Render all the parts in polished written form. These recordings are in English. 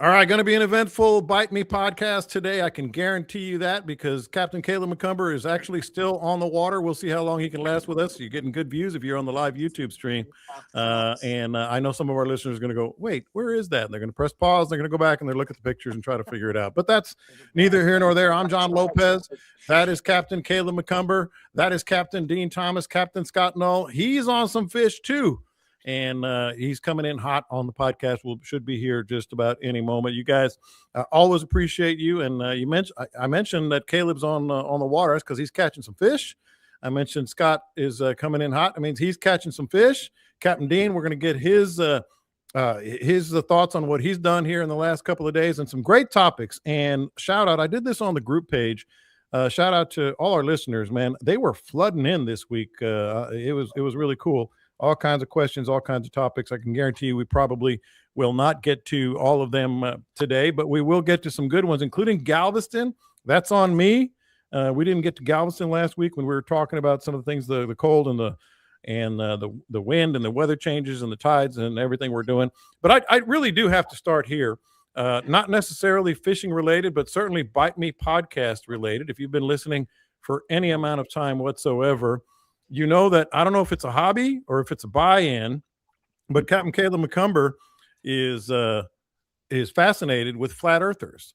All right, going to be an eventful Bite Me podcast today. I can guarantee you that because Captain Caleb McCumber is actually still on the water. We'll see how long he can last with us. You're getting good views if you're on the live YouTube stream. And I know some of our listeners are going to go, wait, where is that? And they're going to press pause. They're going to go back and they look at the pictures and try to figure it out. But that's neither here nor there. I'm John Lopez. That is Captain Caleb McCumber. That is Captain Dean Thomas, Captain Scott Null. He's on some fish too. And he's coming in hot on the podcast. Should be here just about any moment. You guys always appreciate you. And I mentioned that Caleb's on the water because he's catching some fish. I mentioned Scott is coming in hot. That means he's catching some fish. Captain Dean, we're going to get his thoughts on what he's done here in the last couple of days and some great topics. And shout out, I did this on the group page. Shout out to all our listeners, man. They were flooding in this week. It was really cool. All kinds of questions, all kinds of topics. I can guarantee you we probably will not get to all of them today, but we will get to some good ones, including Galveston. That's on me. We didn't get to Galveston last week when we were talking about some of the things, the cold and the wind and the weather changes and the tides and everything we're doing. But I really do have to start here, not necessarily fishing related, but certainly Bite Me podcast related. If you've been listening for any amount of time whatsoever, you know that I don't know if it's a hobby or if it's a buy-in, but Captain Caleb McCumber is fascinated with flat earthers.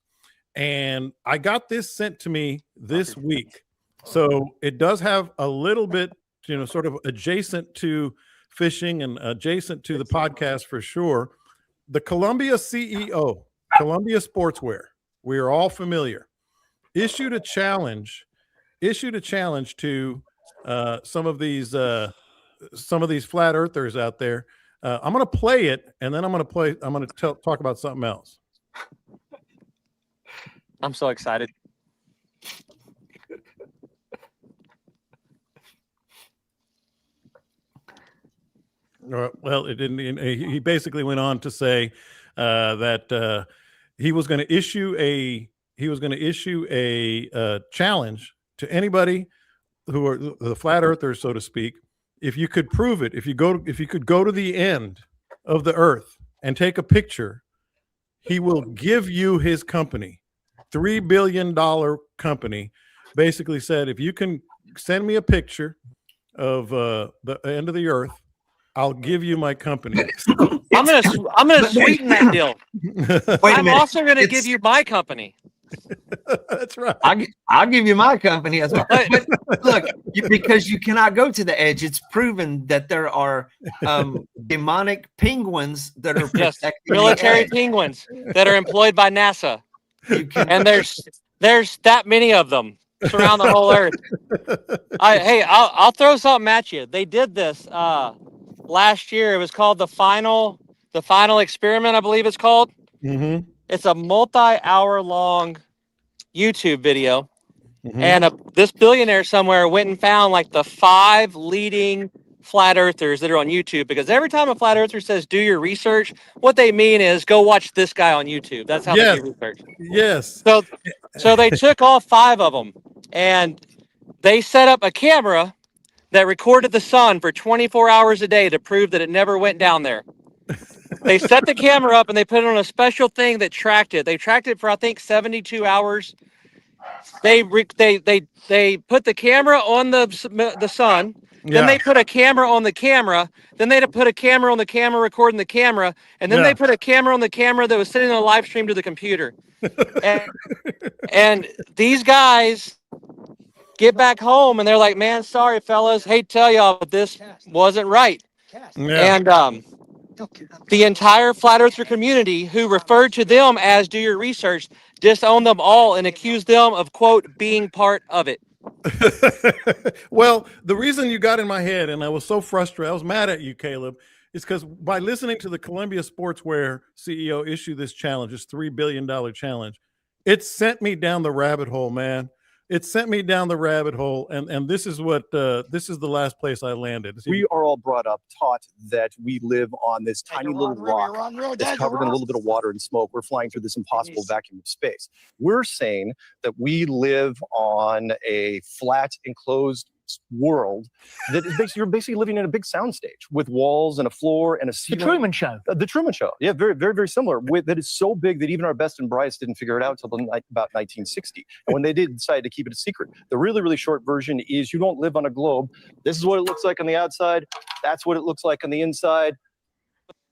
And I got this sent to me this week. So it does have a little bit, sort of adjacent to fishing and adjacent to the podcast for sure. The Columbia CEO, Columbia Sportswear, we are all familiar, issued a challenge to some of these flat earthers out there. I'm going to play it, and then I'm going to talk about something else. I'm so excited. Well, it didn't. He basically went on to say that he was going to issue a challenge to anybody who are the flat earthers, so to speak. If you could prove it, if you could go to the end of the earth and take a picture, he will give you his company. $3 billion company basically said, if you can send me a picture of the end of the earth, I'll give you my company. I'm gonna sweeten that deal. I'm also gonna give you my company. That's right. I'll give you my company as well. But look, because you cannot go to the edge. It's proven that there are demonic penguins that are protecting military penguins that are employed by NASA, and there's that many of them surround the whole earth. I'll throw something at you. They did this last year. It was called the final experiment, I believe it's called. Mm-hmm. It's a multi-hour long YouTube video. Mm-hmm. And this billionaire somewhere went and found like the 5 leading flat earthers that are on YouTube, because every time a flat earther says do your research, what they mean is go watch this guy on YouTube. That's how they do research. Yes. So they took all 5 of them and they set up a camera that recorded the sun for 24 hours a day to prove that it never went down there. They set the camera up and they put it on a special thing that tracked it. They tracked it for, I think, 72 hours. They put the camera on the sun. Then they put a camera on the camera. Then they put a camera on the camera recording the camera. And then they put a camera on the camera that was sitting on a live stream to the computer. and these guys get back home and they're like, man, sorry, fellas. Hate to tell y'all, but this wasn't right. Yeah. And the entire flat earther community, who referred to them as do your research, disowned them all and accused them of, quote, being part of it. Well, the reason you got in my head, and I was so frustrated, I was mad at you, Caleb, is because by listening to the Columbia Sportswear CEO issue this challenge, this $3 billion challenge, it sent me down the rabbit hole, man. It sent me down the rabbit hole, and this is what this is the last place I landed. We are all brought up, taught that we live on this tiny little rock that's covered in a little bit of water and smoke. We're flying through this impossible vacuum of space. We're saying that we live on a flat, enclosed world that is basically, you're basically living in a big soundstage with walls and a floor and a The ceiling. Truman Show. The Truman Show. Yeah, very, very, very similar. That is so big that even our best and brightest didn't figure it out until about 1960. And when they did decide to keep it a secret, the really, really short version is you don't live on a globe. This is what it looks like on the outside. That's what it looks like on the inside.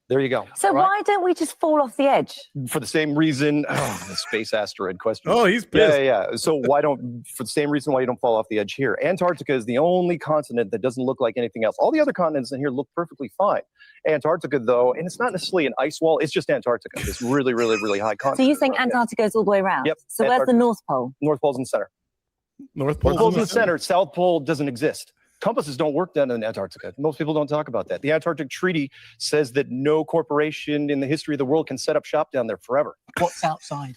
There you go. So why don't we just fall off the edge? For the same reason, the space asteroid question. Oh, he's pissed. Yeah. So for the same reason why you don't fall off the edge here. Antarctica is the only continent that doesn't look like anything else. All the other continents in here look perfectly fine. Antarctica, though, and it's not necessarily an ice wall, it's just Antarctica. It's really, really, really high continent. So you think Antarctica goes all the way around? Yep. So where's the North Pole? North Pole's in the center. North North Pole's in the center. center. South Pole doesn't exist. Compasses don't work down in Antarctica. Most people don't talk about that. The Antarctic Treaty says that no corporation in the history of the world can set up shop down there forever. What's outside?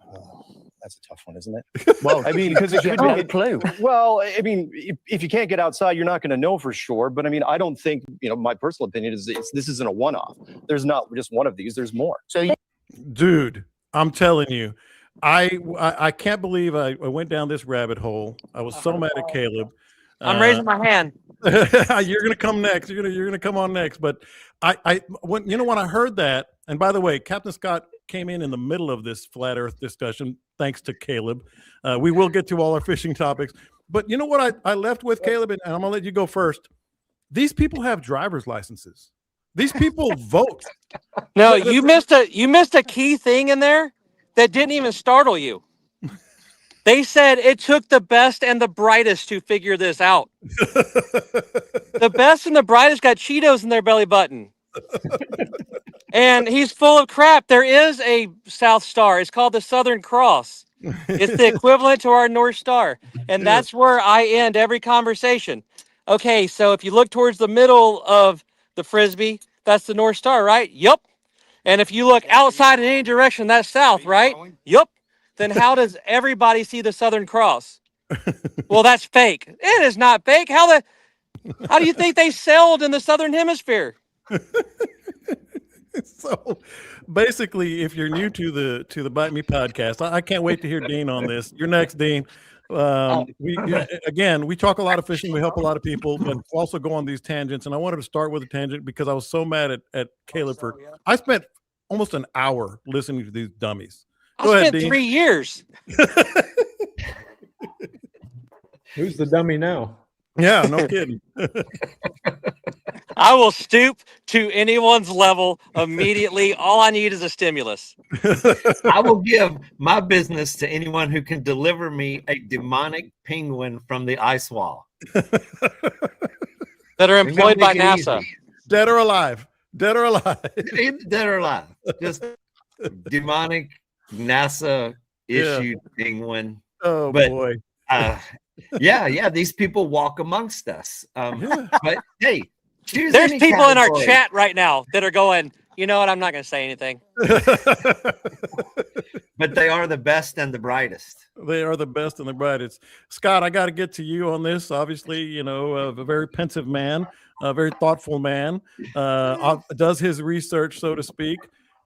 Oh, that's a tough one, isn't it? Well, I mean, because it you could have be. no clue. Well, I mean, if you can't get outside, you're not going to know for sure. But I mean, I don't think, my personal opinion is this isn't a one-off. There's not just one of these. There's more. So you, Dude, I'm telling you, I can't believe I went down this rabbit hole. I was so mad at Caleb. I'm raising my hand. You're gonna come next. You're gonna come on next. But when I heard that, and by the way, Captain Scott came in the middle of this flat Earth discussion, thanks to Caleb. We will get to all our fishing topics. But you know what I left with, Caleb, and I'm gonna let you go first. These people have driver's licenses. These people vote. No, you missed a key thing in there that didn't even startle you. They said it took the best and the brightest to figure this out. The best and the brightest got Cheetos in their belly button. And he's full of crap. There is a South Star. It's called the Southern Cross. It's the equivalent to our North Star. And that's where I end every conversation. Okay, so if you look towards the middle of the Frisbee, that's the North Star, right? Yup. And if you look outside in any direction, that's south, right? Yup. Then how does everybody see the Southern Cross? Well, that's fake. It is not fake. How do you think they sailed in the Southern Hemisphere? So basically, if you're new to the Bite Me podcast, I can't wait to hear Dean on this. You're next, Dean. We talk a lot of fishing. We help a lot of people, but also go on these tangents. And I wanted to start with a tangent because I was so mad at Caleb I spent almost an hour listening to these dummies. Go I ahead, spent Dean. 3 years. Who's the dummy now? Yeah, no kidding. I will stoop to anyone's level immediately. All I need is a stimulus. I will give my business to anyone who can deliver me a demonic penguin from the ice wall. That are employed by NASA. Dead or alive. Dead or alive. Dead or alive. Just demonic NASA issued penguin. Oh, But- boy. Yeah, these people walk amongst us. But hey, choose There's any people in our category. chat right now that are going, you know what? I'm not going to say anything. But they are the best and the brightest. They are the best and the brightest. Scott, I got to get to you on this. Obviously, a very pensive man, a very thoughtful man, does his research, so to speak.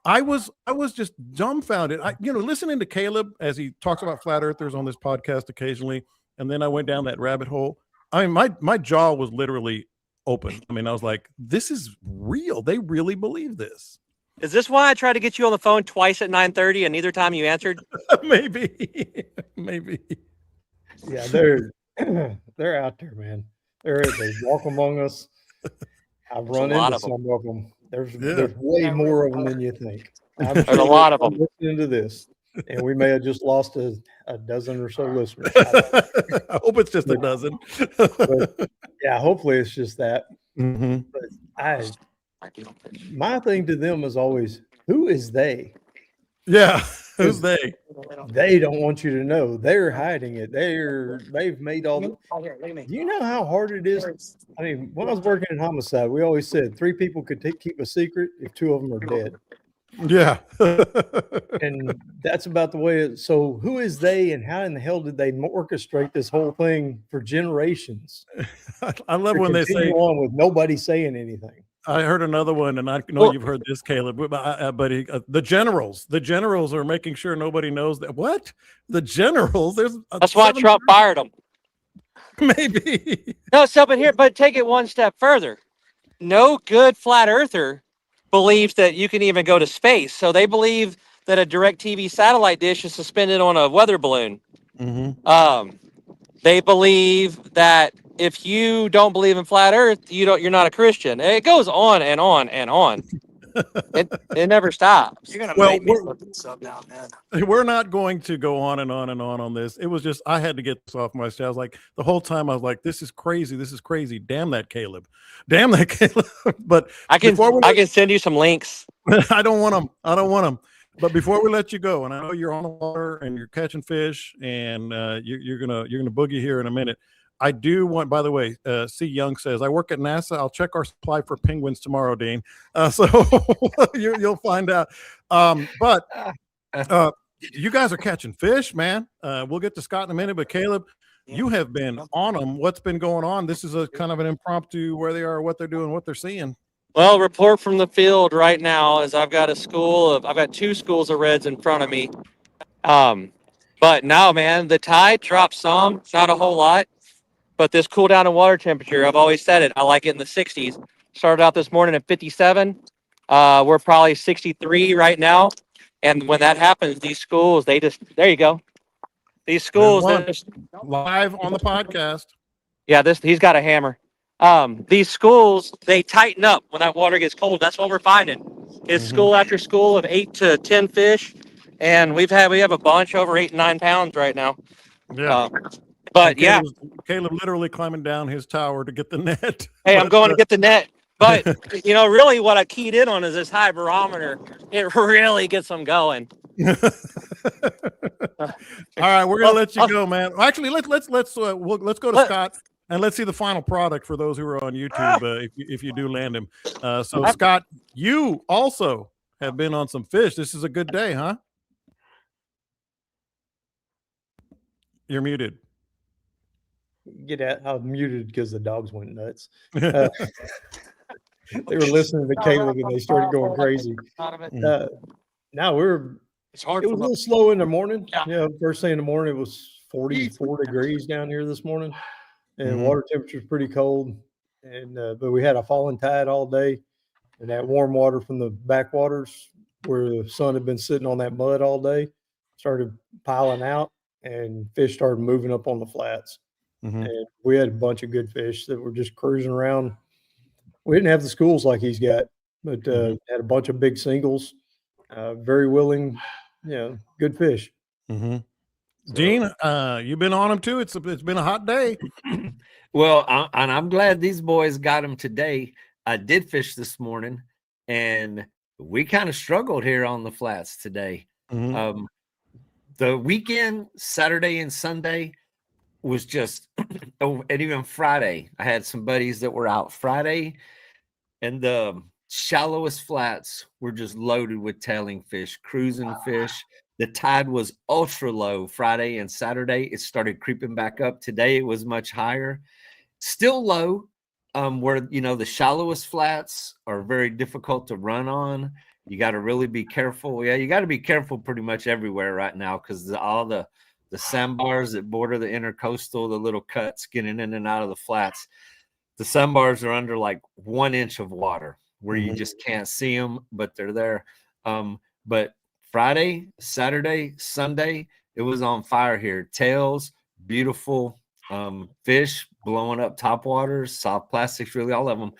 I was just dumbfounded. Listening to Caleb as he talks about flat earthers on this podcast occasionally, and then I went down that rabbit hole. I mean, my jaw was literally open. I mean, I was like, this is real. They really believe this. Is this why I tried to get you on the phone twice at 9:30 and neither time you answered? Maybe. Yeah, they're out there, man. They walk among us. I've run a lot into of them. some of them. There's way more of them than you think. There's a lot of them. Listening to this, and we may have just lost a dozen or so listeners. I hope it's just a dozen. But, yeah, hopefully it's just that. Mm-hmm. But my thing to them is always, who is they? Yeah, who's they? They don't want you to know. They're hiding it. They've made all the. Do you know how hard it is? I mean, when I was working in homicide, we always said 3 people could keep a secret if 2 of them are dead. Yeah. And that's about the way it. So who is they, and how in the hell did they orchestrate this whole thing for generations? I love when they say, Continue on with nobody saying anything. I heard another one, and I know you've heard this, Caleb, but the generals are making sure nobody knows that. What? The generals? That's why Trump fired them. Maybe. No, so but take it one step further. No good flat earther believes that you can even go to space. So they believe that a direct TV satellite dish is suspended on a weather balloon. They believe that if you don't believe in flat earth, you're not a Christian. It goes on and on and on. It never stops. You're gonna Well, make me put this up now, man. We're not going to go on and on and on this. It was just I had to get this off my chest. I was like, the whole time I was like, this is crazy. This is crazy. Damn that Caleb. Damn that Caleb. But I can send you some links. I don't want them. I don't want them. But before we let you go, and I know you're on the water and you're catching fish, and you're gonna boogie here in a minute. I do want, by the way, C. Young says, I work at NASA. I'll check our supply for penguins tomorrow, Dean. So you'll find out. But you guys are catching fish, man. We'll get to Scott in a minute. But Caleb, you have been on them. What's been going on? This is a kind of an impromptu where they are, what they're doing, what they're seeing. Well, report from the field right now is I've got two schools of reds in front of me. But no, man, the tide dropped some. It's not a whole lot. But this cool down in water temperature, I've always said it. I like it in the 60s. Started out this morning at 57. We're probably 63 right now. And when that happens, these schools, there you go. These schools. Live on the podcast. Yeah, he's got a hammer. These schools, they tighten up when that water gets cold. That's what we're finding. It's school after school of 8 to 10 fish. And we have a bunch over 8 and 9 pounds right now. Yeah. But Caleb literally climbing down his tower to get the net. Hey, I'm going to get the net. But, really what I keyed in on is this high barometer. It really gets them going. All right, we're going to let you go, man. Actually, let's go to Scott and let's see the final product for those who are on YouTube if you do land him. So, Scott, you also have been on some fish. This is a good day, huh? You're muted. Get out. I'm muted because the dogs went nuts. They were listening to Caleb and they started going crazy. It was a little slow in the morning. Yeah, first thing in the morning it was 44 degrees down here this morning, and water temperature is pretty cold. And but we had a falling tide all day, and that warm water from the backwaters where the sun had been sitting on that mud all day started piling out, and fish started moving up on the flats. And we had a bunch of good fish that were just cruising around. We didn't have the schools like he's got, but had a bunch of big singles, very willing, good fish. So, Dean, you've been on them too. It's been a hot day. Well, and I'm glad these boys got them today. I did fish this morning, and we kind of struggled here on the flats today. The weekend, Saturday and Sunday, was just, and even Friday, I had some buddies that were out Friday, and the shallowest flats were just loaded with tailing fish, cruising fish. The tide was ultra low Friday and Saturday. It started creeping back up. Today it was much higher, still low. Where the shallowest flats are very difficult to run on. You got to really be careful. Yeah, you got to be careful pretty much everywhere right now because all the sandbars that border the intercoastal, the little cuts getting in and out of the flats, the sandbars are under like 1 inch of water where you just can't see them, but they're there. But Friday, Saturday, Sunday, it was on fire here. Tails, beautiful fish blowing up topwaters, soft plastics, really all of them.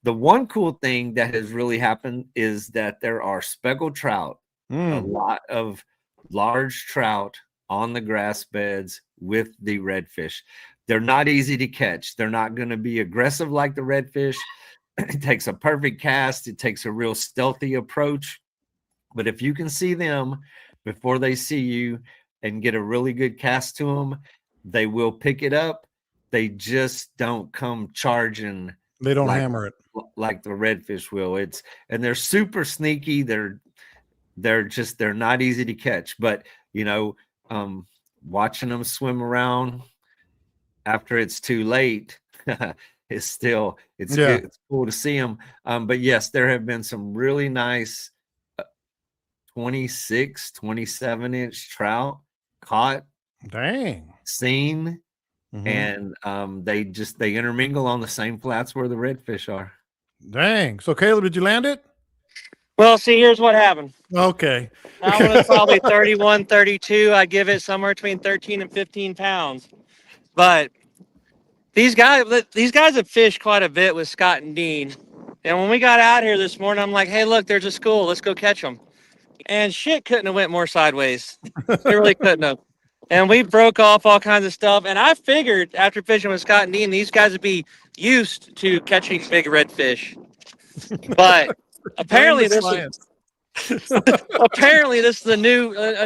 The one cool thing that has really happened is that there are speckled trout, a lot of large trout on the grass beds with the redfish. They're not easy to catch. They're not going to be aggressive like the redfish. It takes a perfect cast. It takes a real stealthy approach. But if you can see them before they see you and get a really good cast to them, they will pick it up. They just don't come charging. They don't hammer it like the redfish will. And they're super sneaky. They're not easy to catch. But watching them swim around after it's too late it's good. It's cool to see them. But yes, there have been some really nice 26, 27 inch trout caught, seen, and they intermingle on the same flats where the redfish are. Dang. So Caleb, did you land it? Well, see, here's what happened. Okay. That one is probably 31, 32. I give it somewhere between 13 and 15 pounds. But these guys have fished quite a bit with Scott and Dean. And when we got out here this morning, I'm like, hey, look, there's a school. Let's go catch them. And shit couldn't have went more sideways. It really couldn't have. And we broke off all kinds of stuff. And I figured after fishing with Scott and Dean, these guys would be used to catching big redfish. But apparently this is a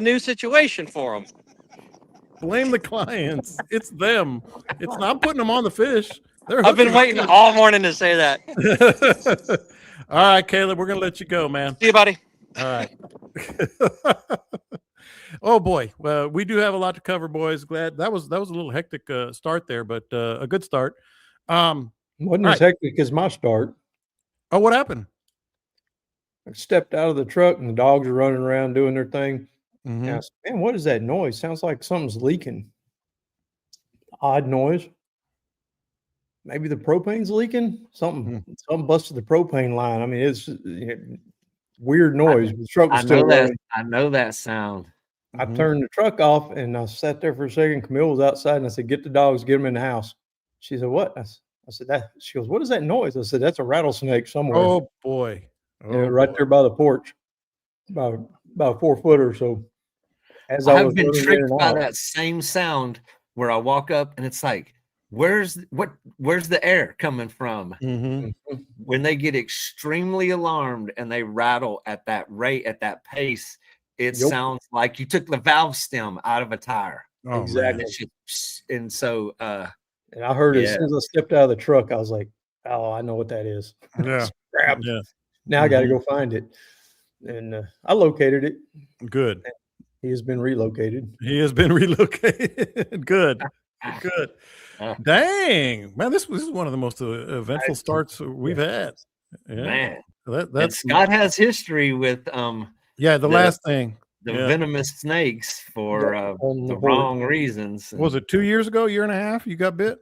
new situation for them. Blame the clients. It's them. It's not putting them on the fish. I've been waiting all morning to say that. All right, Caleb, we're gonna let you go, man. See you, buddy. All right. Oh boy, well, we do have a lot to cover, boys. Glad that was a little hectic start there, but a good start. Wasn't as hectic as my start. Oh, what happened? I stepped out of the truck and the dogs are running around doing their thing. Mhm. And I said, man, what is that noise? Sounds like something's leaking. Odd noise. Maybe the propane's leaking. Something busted the propane line. I mean, it's weird noise. The truck was still running. I know that sound. I turned the truck off and I sat there for a second. Camille was outside and I said, get the dogs, get them in the house. She said, what? I said, that. She goes, what is that noise? I said, that's a rattlesnake somewhere. Oh boy. Right there by the porch, about 4 foot or so. As I I have was been running in tricked and by out. that same sound where I walk up and it's like, where's the air coming from? When they get extremely alarmed and they rattle at that rate, at that pace, it sounds like you took the valve stem out of a tire. Oh, exactly. And so and I heard it as soon as I stepped out of the truck, I was like, oh, I know what that is. Yeah. Crap. Yeah. Now I got to go find it. And I located it. Good. He has been relocated. He has been relocated. Good. Good. Dang, man, this is one of the most eventful starts we've had. Yeah. Man, that's Scott has history with the last thing. The venomous snakes for the wrong reasons. Was it 2 years ago, year and a half? You got bit?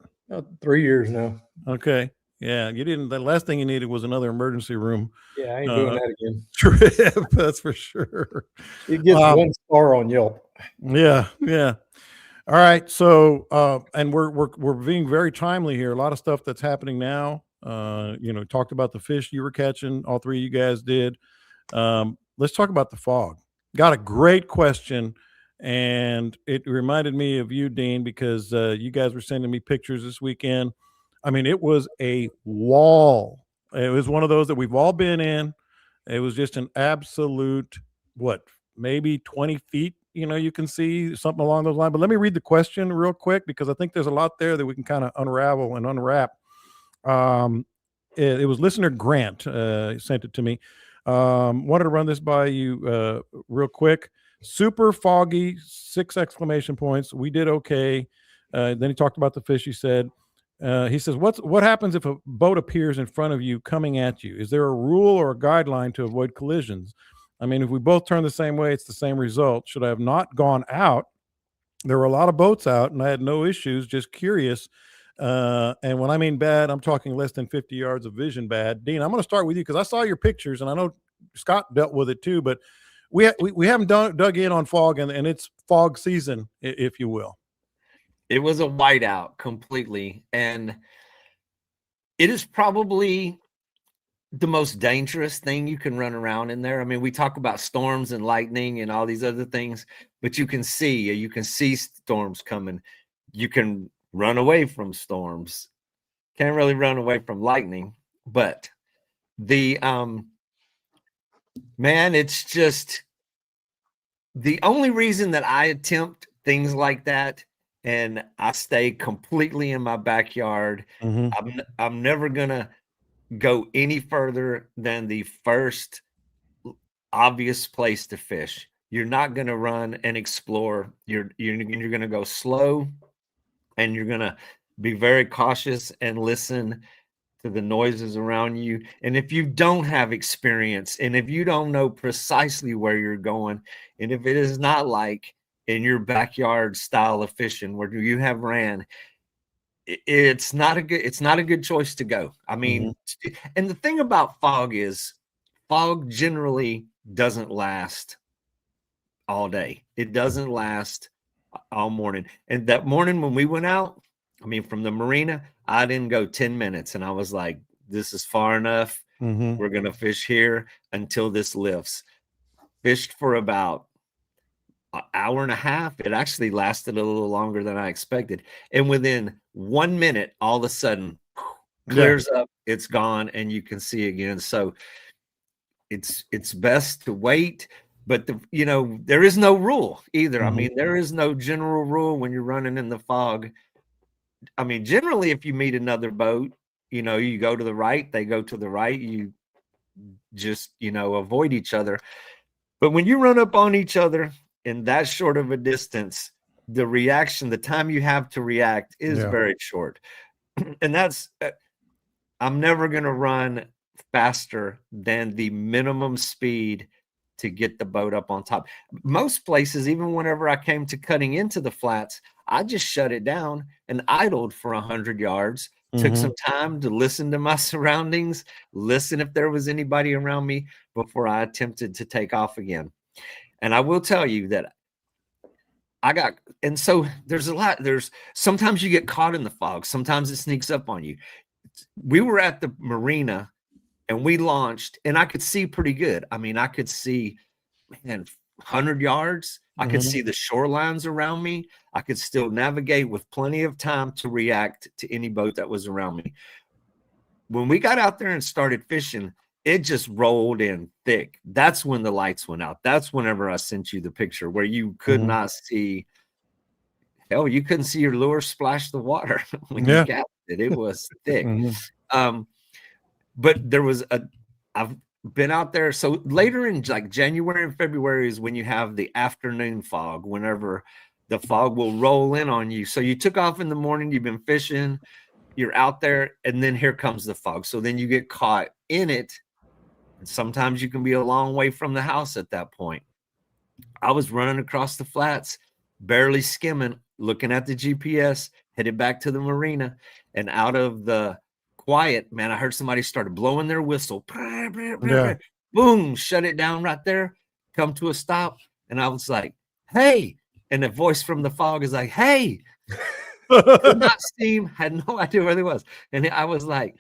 3 years now. Okay. Yeah, you didn't. The last thing you needed was another emergency room. Yeah, I ain't doing that again. Trip, that's for sure. It gets 1 star on Yelp. Yeah, yeah. All right, so and we're being very timely here. A lot of stuff that's happening now. Talked about the fish you were catching. All three of you guys did. Let's talk about the fog. Got a great question, and it reminded me of you, Dean, because you guys were sending me pictures this weekend. I mean, it was a wall. It was one of those that we've all been in. It was just an absolute, maybe 20 feet, you can see something along those lines. But let me read the question real quick, because I think there's a lot there that we can kind of unravel and unwrap. It was listener Grant sent it to me. Wanted to run this by you real quick. Super foggy, 6 exclamation points. We did okay. Then he talked about the fish. He said, what happens if a boat appears in front of you coming at you? Is there a rule or a guideline to avoid collisions? I mean, if we both turn the same way, it's the same result. Should I have not gone out? There were a lot of boats out and I had no issues, just curious. And when I mean bad, I'm talking less than 50 yards of vision bad. Dean, I'm going to start with you because I saw your pictures and I know Scott dealt with it too, but we haven't dug in on fog and it's fog season, if you will. It was a whiteout completely. And it is probably the most dangerous thing you can run around in there. I mean, we talk about storms and lightning and all these other things, but you can see storms coming. You can run away from storms. Can't really run away from lightning, but the man, it's just the only reason that I attempt things like that and I stay completely in my backyard. I'm never gonna go any further than the first obvious place to fish. You're not gonna run and explore. You're gonna go slow, and you're gonna be very cautious and listen to the noises around you. And if you don't have experience, and if you don't know precisely where you're going, and if it is not like in your backyard style of fishing where you have ran, it's not a good choice to go. I mean, and the thing about fog is fog generally doesn't last all day. It doesn't last all morning. And that morning when we went out, I mean, from the marina, I didn't go 10 minutes. And I was like, this is far enough. We're going to fish here until this lifts. Fished for about an hour and a half. It actually lasted a little longer than I expected. And within 1 minute, all of a sudden, clears up, it's gone, and you can see again. So it's best to wait. But there is no rule either. I mean, there is no general rule when you're running in the fog. I mean, generally, if you meet another boat, you go to the right, they go to the right, you just, avoid each other. But when you run up on each other in that short of a distance, the time you have to react is very short. And I'm never going to run faster than the minimum speed to get the boat up on top. Most places, even whenever I came to cutting into the flats, I just shut it down and idled for 100 yards, took some time to listen to my surroundings, listen if there was anybody around me before I attempted to take off again. And I will tell you that and so sometimes you get caught in the fog. Sometimes it sneaks up on you. We were at the marina and we launched, and I could see pretty good. I mean, I could see, 100 yards. I could see the shorelines around me. I could still navigate with plenty of time to react to any boat that was around me. When we got out there and started fishing, it just rolled in thick. That's when the lights went out. That's whenever I sent you the picture where you could not see. Hell, you couldn't see your lure splash the water when you cast it. It was thick. But there was I've been out there. So later in like January and February is when you have the afternoon fog, whenever the fog will roll in on you. So you took off in the morning, you've been fishing, you're out there, and then here comes the fog. So then you get caught in it. And sometimes you can be a long way from the house at that point. I was running across the flats, barely skimming, looking at the GPS, headed back to the marina, and out of the quiet, man, I heard somebody started blowing their whistle. Boom, shut it down right there, come to a stop. And I was like, hey. And a voice from the fog is like, hey. Could not see him, had no idea where he was. And I was like,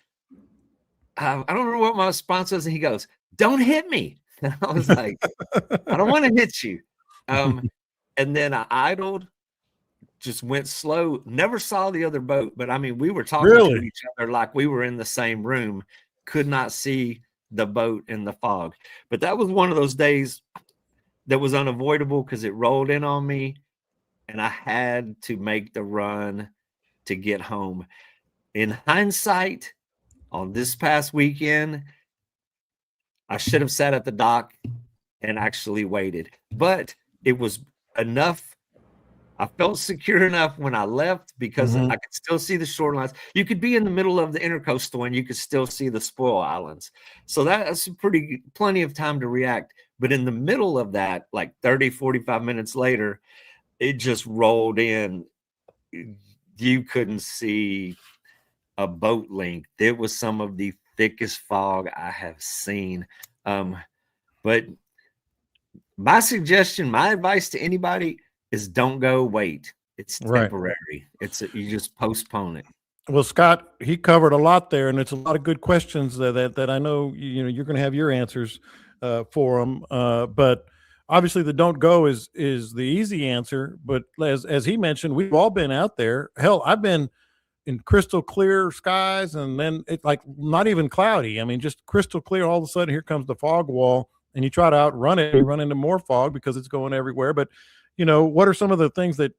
I don't remember what my response was. And he goes, don't hit me. And I was like, I don't want to hit you. And then I idled, just went slow, never saw the other boat. But I mean, we were talking to each other like we were in the same room, could not see the boat in the fog. But that was one of those days that was unavoidable because it rolled in on me and I had to make the run to get home. In hindsight, on this past weekend, I should have sat at the dock and actually waited, but it was enough. I felt secure enough when I left because I could still see the shorelines. You could be in the middle of the intercoastal and you could still see the spoil islands. So that's plenty of time to react. But in the middle of that, like 30, 45 minutes later, it just rolled in. You couldn't see a boat length. It was some of the thickest fog I have seen. But my suggestion, my advice to anybody is don't go wait. It's temporary. You just postpone it. Well, Scott, he covered a lot there, and it's a lot of good questions that I know you're going to have your answers for them. But obviously, the don't go is the easy answer. But as he mentioned, we've all been out there. Hell, I've been in crystal clear skies, and then it's like not even cloudy. I mean, just crystal clear. All of a sudden, here comes the fog wall, and you try to outrun it. You run into more fog because it's going everywhere. But what are some of the things that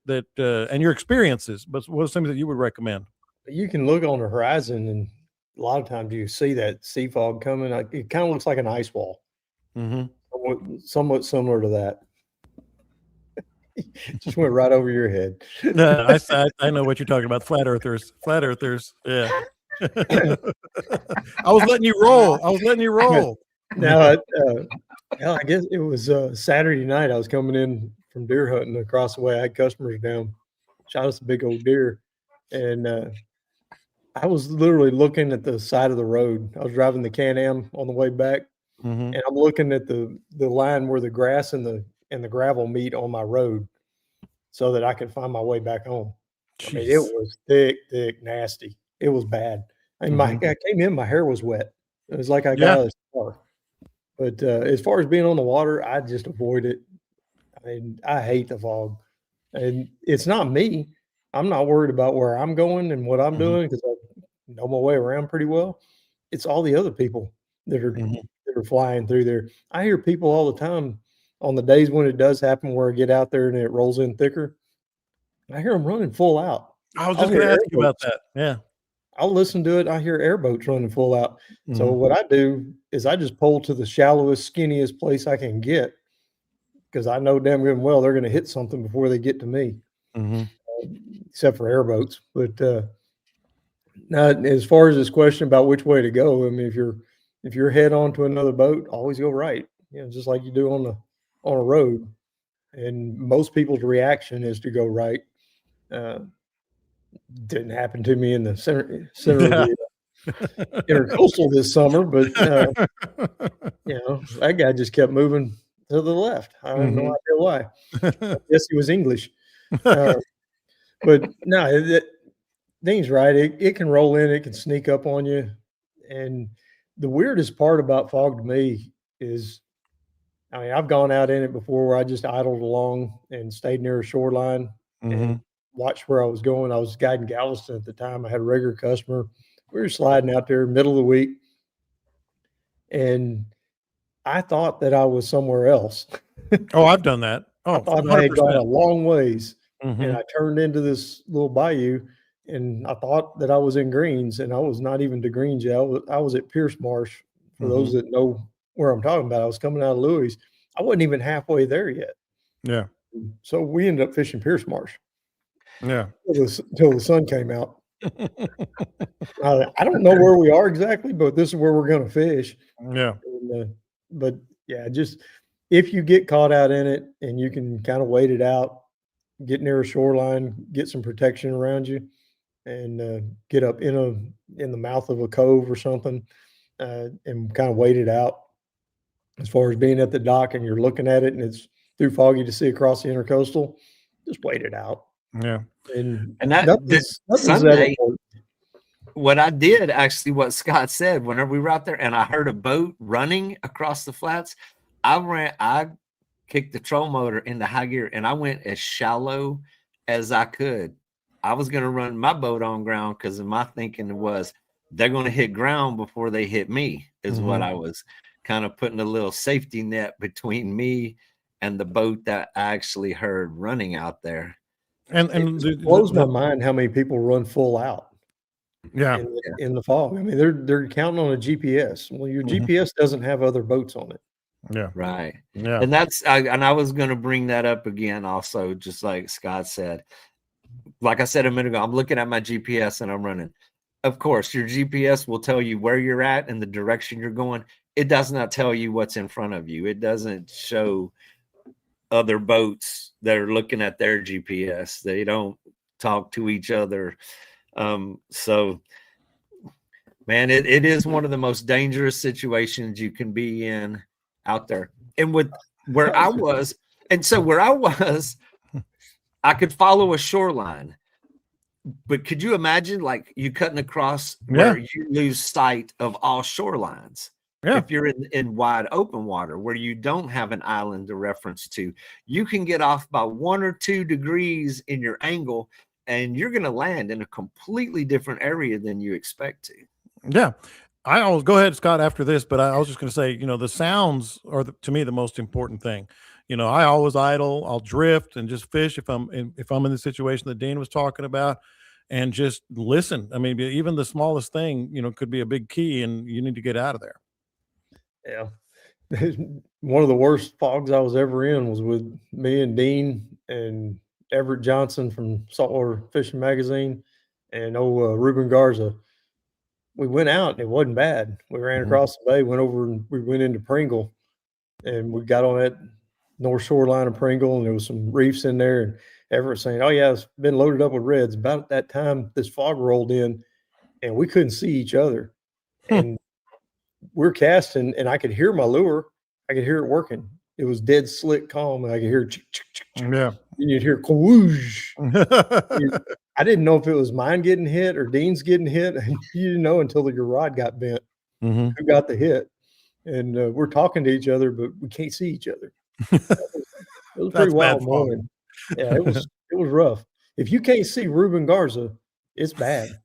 and your experiences? But what are some that you would recommend? You can look on the horizon, and a lot of times you see that sea fog coming. It kind of looks like an ice wall. Somewhat similar to that. Just went right over your head. No, I know what you're talking about. Flat earthers. Yeah. I was letting you roll. Now, I guess it was Saturday night. I was coming in from deer hunting across the way. I had customers down, shot us a big old deer, and I was literally looking at the side of the road. I was driving the Can-Am on the way back, Mhm. and I'm looking at the line where the grass and the gravel meet on my road so that I could find my way back home. I mean, it Jeez. was thick, nasty. It was bad. And I came in, my hair was wet. It was like I got out of the shower. But as far as being on the water, I just avoid it. I mean, I hate the fog. And it's not me. I'm not worried about where I'm going and what I'm doing because I know my way around pretty well. It's all the other people that are flying through there. I hear people all the time on the days when it does happen where I get out there and it rolls in thicker. I hear them running full out. I was just going to ask you about that. Yeah. I'll listen to it. I hear airboats running full out. So what I do is I just pull to the shallowest, skinniest place I can get because I know damn good and well they're going to hit something before they get to me, except for airboats. But now, as far as this question about which way to go, I mean, if you're head on to another boat, always go right. You know, just like you do on a road. And most people's reaction is to go right. Didn't happen to me in the center of the intercoastal this summer, but you know, that guy just kept moving to the left. I have no idea why. I guess he was English. But no, Dean's right. It can roll in, it can sneak up on you. And the weirdest part about fog to me is, I mean, I've gone out in it before where I just idled along and stayed near a shoreline and watched where I was going. I was guiding Galveston at the time. I had a regular customer. We were sliding out there middle of the week, and I thought that I was somewhere else. Oh, I've done that. Oh, I thought 100%. I had gone a long ways, and I turned into this little bayou, and I thought that I was in Greens, and I was not even to Greens yet. I was at Pierce Marsh. For those that know where I'm talking about, I was coming out of Louis. I wasn't even halfway there yet. Yeah. So we ended up fishing Pierce Marsh. Yeah. Until the sun came out. I don't know where we are exactly, but this is where we're going to fish. Yeah. And, but yeah, just if you get caught out in it and you can kind of wait it out, get near a shoreline, get some protection around you, and get up in the mouth of a cove or something, and kind of wait it out. As far as being at the dock and you're looking at it and it's too foggy to see across the intercoastal, just wait it out. Yeah. And that Sunday, what I did actually, what Scott said, whenever we were out there and I heard a boat running across the flats, I kicked the troll motor into high gear and I went as shallow as I could. I was going to run my boat on ground because my thinking was they're going to hit ground before they hit me, is what I was kind of putting a little safety net between me and the boat that I actually heard running out there. And it blows my mind how many people run full out. Yeah. In the fog. I mean, they're counting on a GPS. Well, your GPS doesn't have other boats on it. Yeah. Right. Yeah. And I was going to bring that up again also, just like Scott said. Like I said a minute ago, I'm looking at my GPS and I'm running. Of course, your GPS will tell you where you're at and the direction you're going. It does not tell you what's in front of you. It doesn't show other boats that are looking at their GPS. They don't talk to each other. So, man, it is one of the most dangerous situations you can be in out there. And with where I was, I could follow a shoreline. But could you imagine, like, you cutting across where you lose sight of all shorelines? Yeah. If you're in wide open water where you don't have an island to reference to, you can get off by 1 or 2 degrees in your angle, and you're going to land in a completely different area than you expect to. Yeah. I always go ahead, Scott, after this, but I was just going to say, the sounds are to me the most important thing. I always idle, I'll drift and just fish if I'm in the situation that Dean was talking about, and just listen. I mean, even the smallest thing, could be a big key, and you need to get out of there. Yeah. One of the worst fogs I was ever in was with me and Dean and Everett Johnson from Saltwater Fishing Magazine and Ruben Garza. We went out and it wasn't bad. We ran across the bay, went over and we went into Pringle, and we got on that north shoreline of Pringle, and there was some reefs in there, and Everett saying, "Oh yeah, it's been loaded up with reds." About that time this fog rolled in, and we couldn't see each other. And we're casting, and I could hear my lure. I could hear it working. It was dead slick calm, and I could hear Yeah. and you'd hear whoosh. I didn't know if it was mine getting hit or Dean's getting hit. You didn't know until your rod got bent who got the hit. And we're talking to each other, but we can't see each other. It was a pretty wild morning. Yeah, it was rough. If you can't see Ruben Garza, it's bad.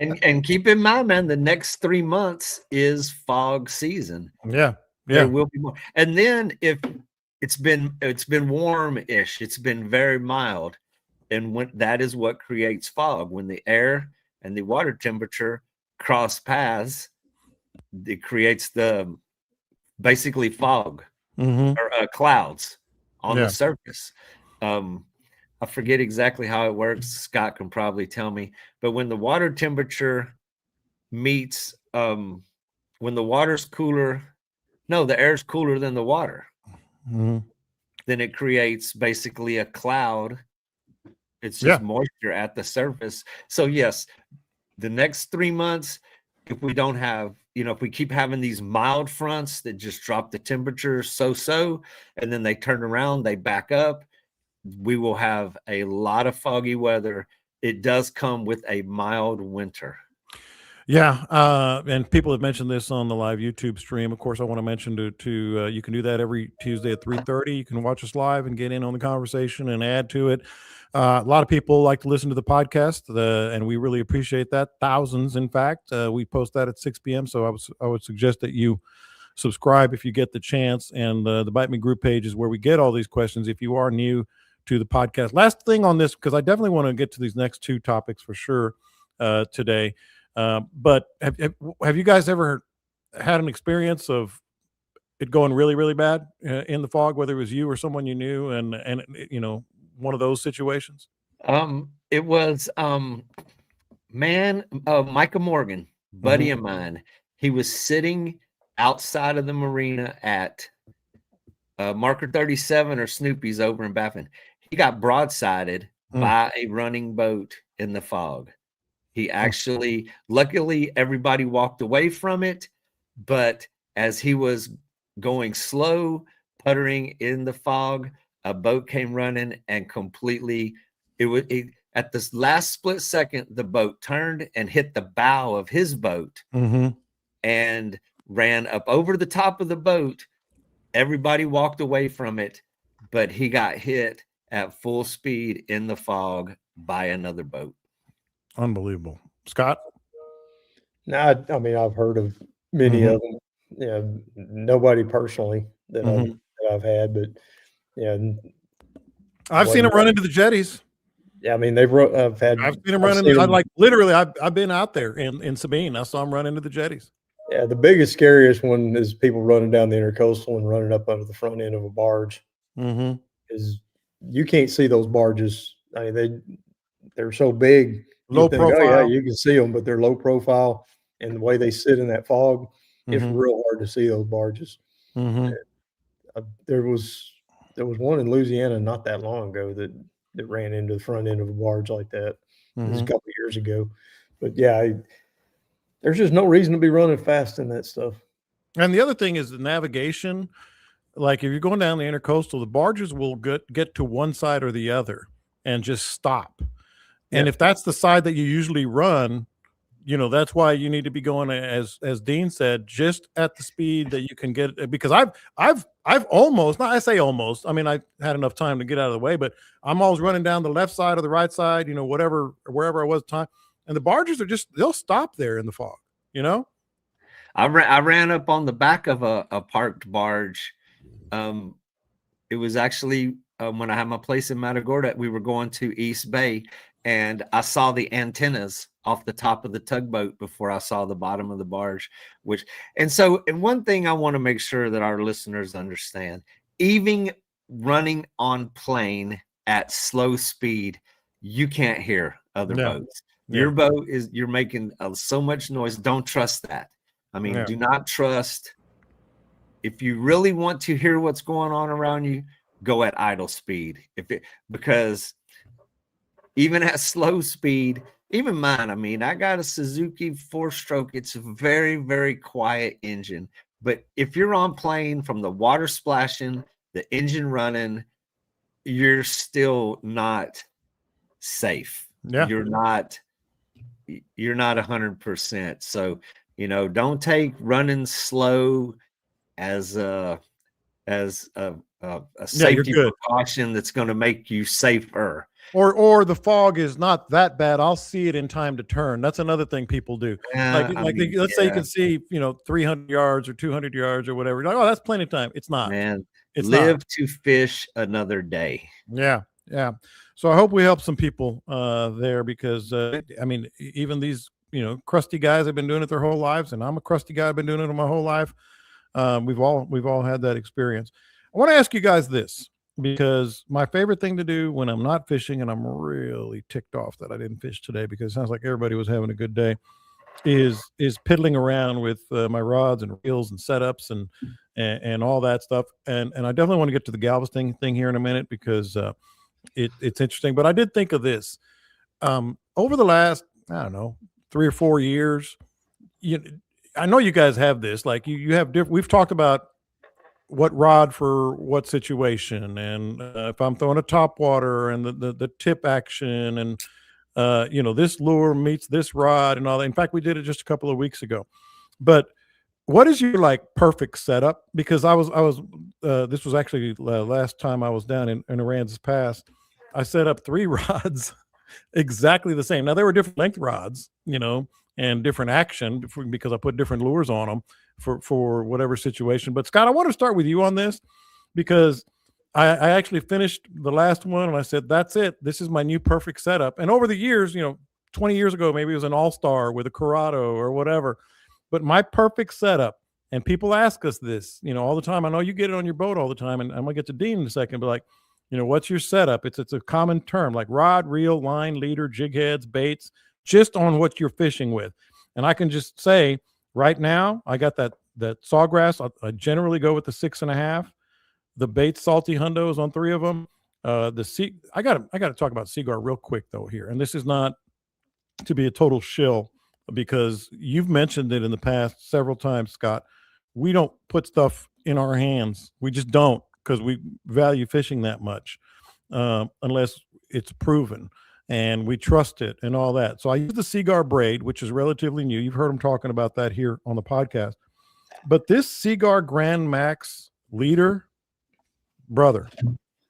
And keep in mind, man, the next 3 months is fog season. Yeah. There will be more. And then if it's been warm-ish, it's been very mild. And when that is what creates fog. When the air and the water temperature cross paths, it creates the basically fog or clouds on the surface. I forget exactly how it works. Scott can probably tell me. But when the water temperature meets, when the water's cooler, no, the air's cooler than the water. Then it creates basically a cloud. It's just moisture at the surface. So yes, the next 3 months, if we don't have, if we keep having these mild fronts that just drop the temperature so, and then they turn around, they back up, we will have a lot of foggy weather. It does come with a mild winter. Yeah, and people have mentioned this on the live YouTube stream. Of course, I want to mention to you can do that every Tuesday at 3:30. You can watch us live and get in on the conversation and add to it. A lot of people like to listen to the podcast, and we really appreciate that. Thousands, in fact. We post that at 6 p.m. So I would suggest that you subscribe if you get the chance. And the Bite Me group page is where we get all these questions. If you are new to the podcast, last thing on this, because I definitely want to get to these next two topics for sure today. But have you guys ever had an experience of it going really, really bad in the fog, whether it was you or someone you knew, and one of those situations? It was Micah Morgan, buddy of mine. He was sitting outside of the marina at Marker 37 or Snoopy's over in Baffin. He got broadsided by a running boat in the fog. He actually, luckily, everybody walked away from it. But as he was going slow, puttering in the fog, a boat came running and completely, at this last split second, the boat turned and hit the bow of his boat and ran up over the top of the boat. Everybody walked away from it, but he got hit at full speed in the fog by another boat. Unbelievable. Scott? No, I mean, I've heard of many of them. Yeah, nobody personally that I've had, but yeah, I've seen them run into the jetties. Yeah, I mean, I've seen them run into. I've been out there in Sabine. I saw them run into the jetties. Yeah, the biggest, scariest one is people running down the intercoastal and running up under the front end of a barge. Is you can't see those barges. I mean, they're so big. Low profile. Oh, yeah, you can see them, but they're low profile, and the way they sit in that fog, it's real hard to see those barges. There was one in Louisiana not that long ago that ran into the front end of a barge like that. It was a couple of years ago, but yeah, there's just no reason to be running fast in that stuff. And the other thing is the navigation. Like if you're going down the intercoastal, the barges will get to one side or the other and just stop. And if that's the side that you usually run, that's why you need to be going, as Dean said, just at the speed that you can get. Because I've almost, not I say almost, I mean, I had enough time to get out of the way, but I'm always running down the left side or the right side, wherever I was at the time. And the barges are they'll stop there in the fog, I ran up on the back of a parked barge. It was actually when I had my place in Matagorda, we were going to East Bay, and I saw the antennas off the top of the tugboat before I saw the bottom of the barge. And one thing I want to make sure that our listeners understand, even running on plane at slow speed, you can't hear other boats. Your boat you're making so much noise. Don't trust that. I mean, do not trust. If you really want to hear what's going on around you, go at idle speed. Because even at slow speed, even mine. I mean, I got a Suzuki 4-stroke. It's a very, very quiet engine. But if you're on plane from the water splashing, the engine running, you're still not safe. Yeah. You're not 100%. So, don't take running slow as a safety precaution that's going to make you safer. Or the fog is not that bad. I'll see it in time to turn. That's another thing people do. Let's say you can see, 300 yards or 200 yards or whatever. Like, oh, that's plenty of time. It's not. Man, it's live not. to fish another day. Yeah. Yeah. So I hope we help some people there because, even these, crusty guys have been doing it their whole lives. And I'm a crusty guy. I've been doing it my whole life. We've all had that experience. I want to ask you guys this, because my favorite thing to do when I'm not fishing, and I'm really ticked off that I didn't fish today because it sounds like everybody was having a good day, is piddling around with my rods and reels and setups and all that stuff. And I definitely want to get to the Galveston thing here in a minute because it's interesting. But I did think of this over the last, I don't know, 3 or 4 years. I know you guys have this, like you have different. We've talked about what rod for what situation, and if I'm throwing a top water and the tip action, and this lure meets this rod and all that. In fact, we did it just a couple of weeks ago. But what is your perfect setup? Because I was this was actually last time I was down in Aransas Pass. I set up 3 rods exactly the same. Now there were different length rods, and different action because I put different lures on them for whatever situation. But Scott, I want to start with you on this because I actually finished the last one and I said, that's it. This is my new perfect setup. And over the years, 20 years ago, maybe it was an All-Star with a Corrado or whatever, but my perfect setup, and people ask us this, all the time. I know you get it on your boat all the time, and I'm gonna get to Dean in a second, but what's your setup? It's a common term, like rod, reel, line, leader, jig heads, baits, just on what you're fishing with. And I can just say right now, I got that sawgrass. I generally go with the 6.5. The bait salty hundos on 3 of them. I got to talk about Seaguar real quick though here. And this is not to be a total shill because you've mentioned it in the past several times, Scott. We don't put stuff in our hands. We just don't because we value fishing that much unless it's proven. And we trust it and all that. So I use the Seaguar braid, which is relatively new. You've heard them talking about that here on the podcast. But this Seaguar Grand Max leader, brother,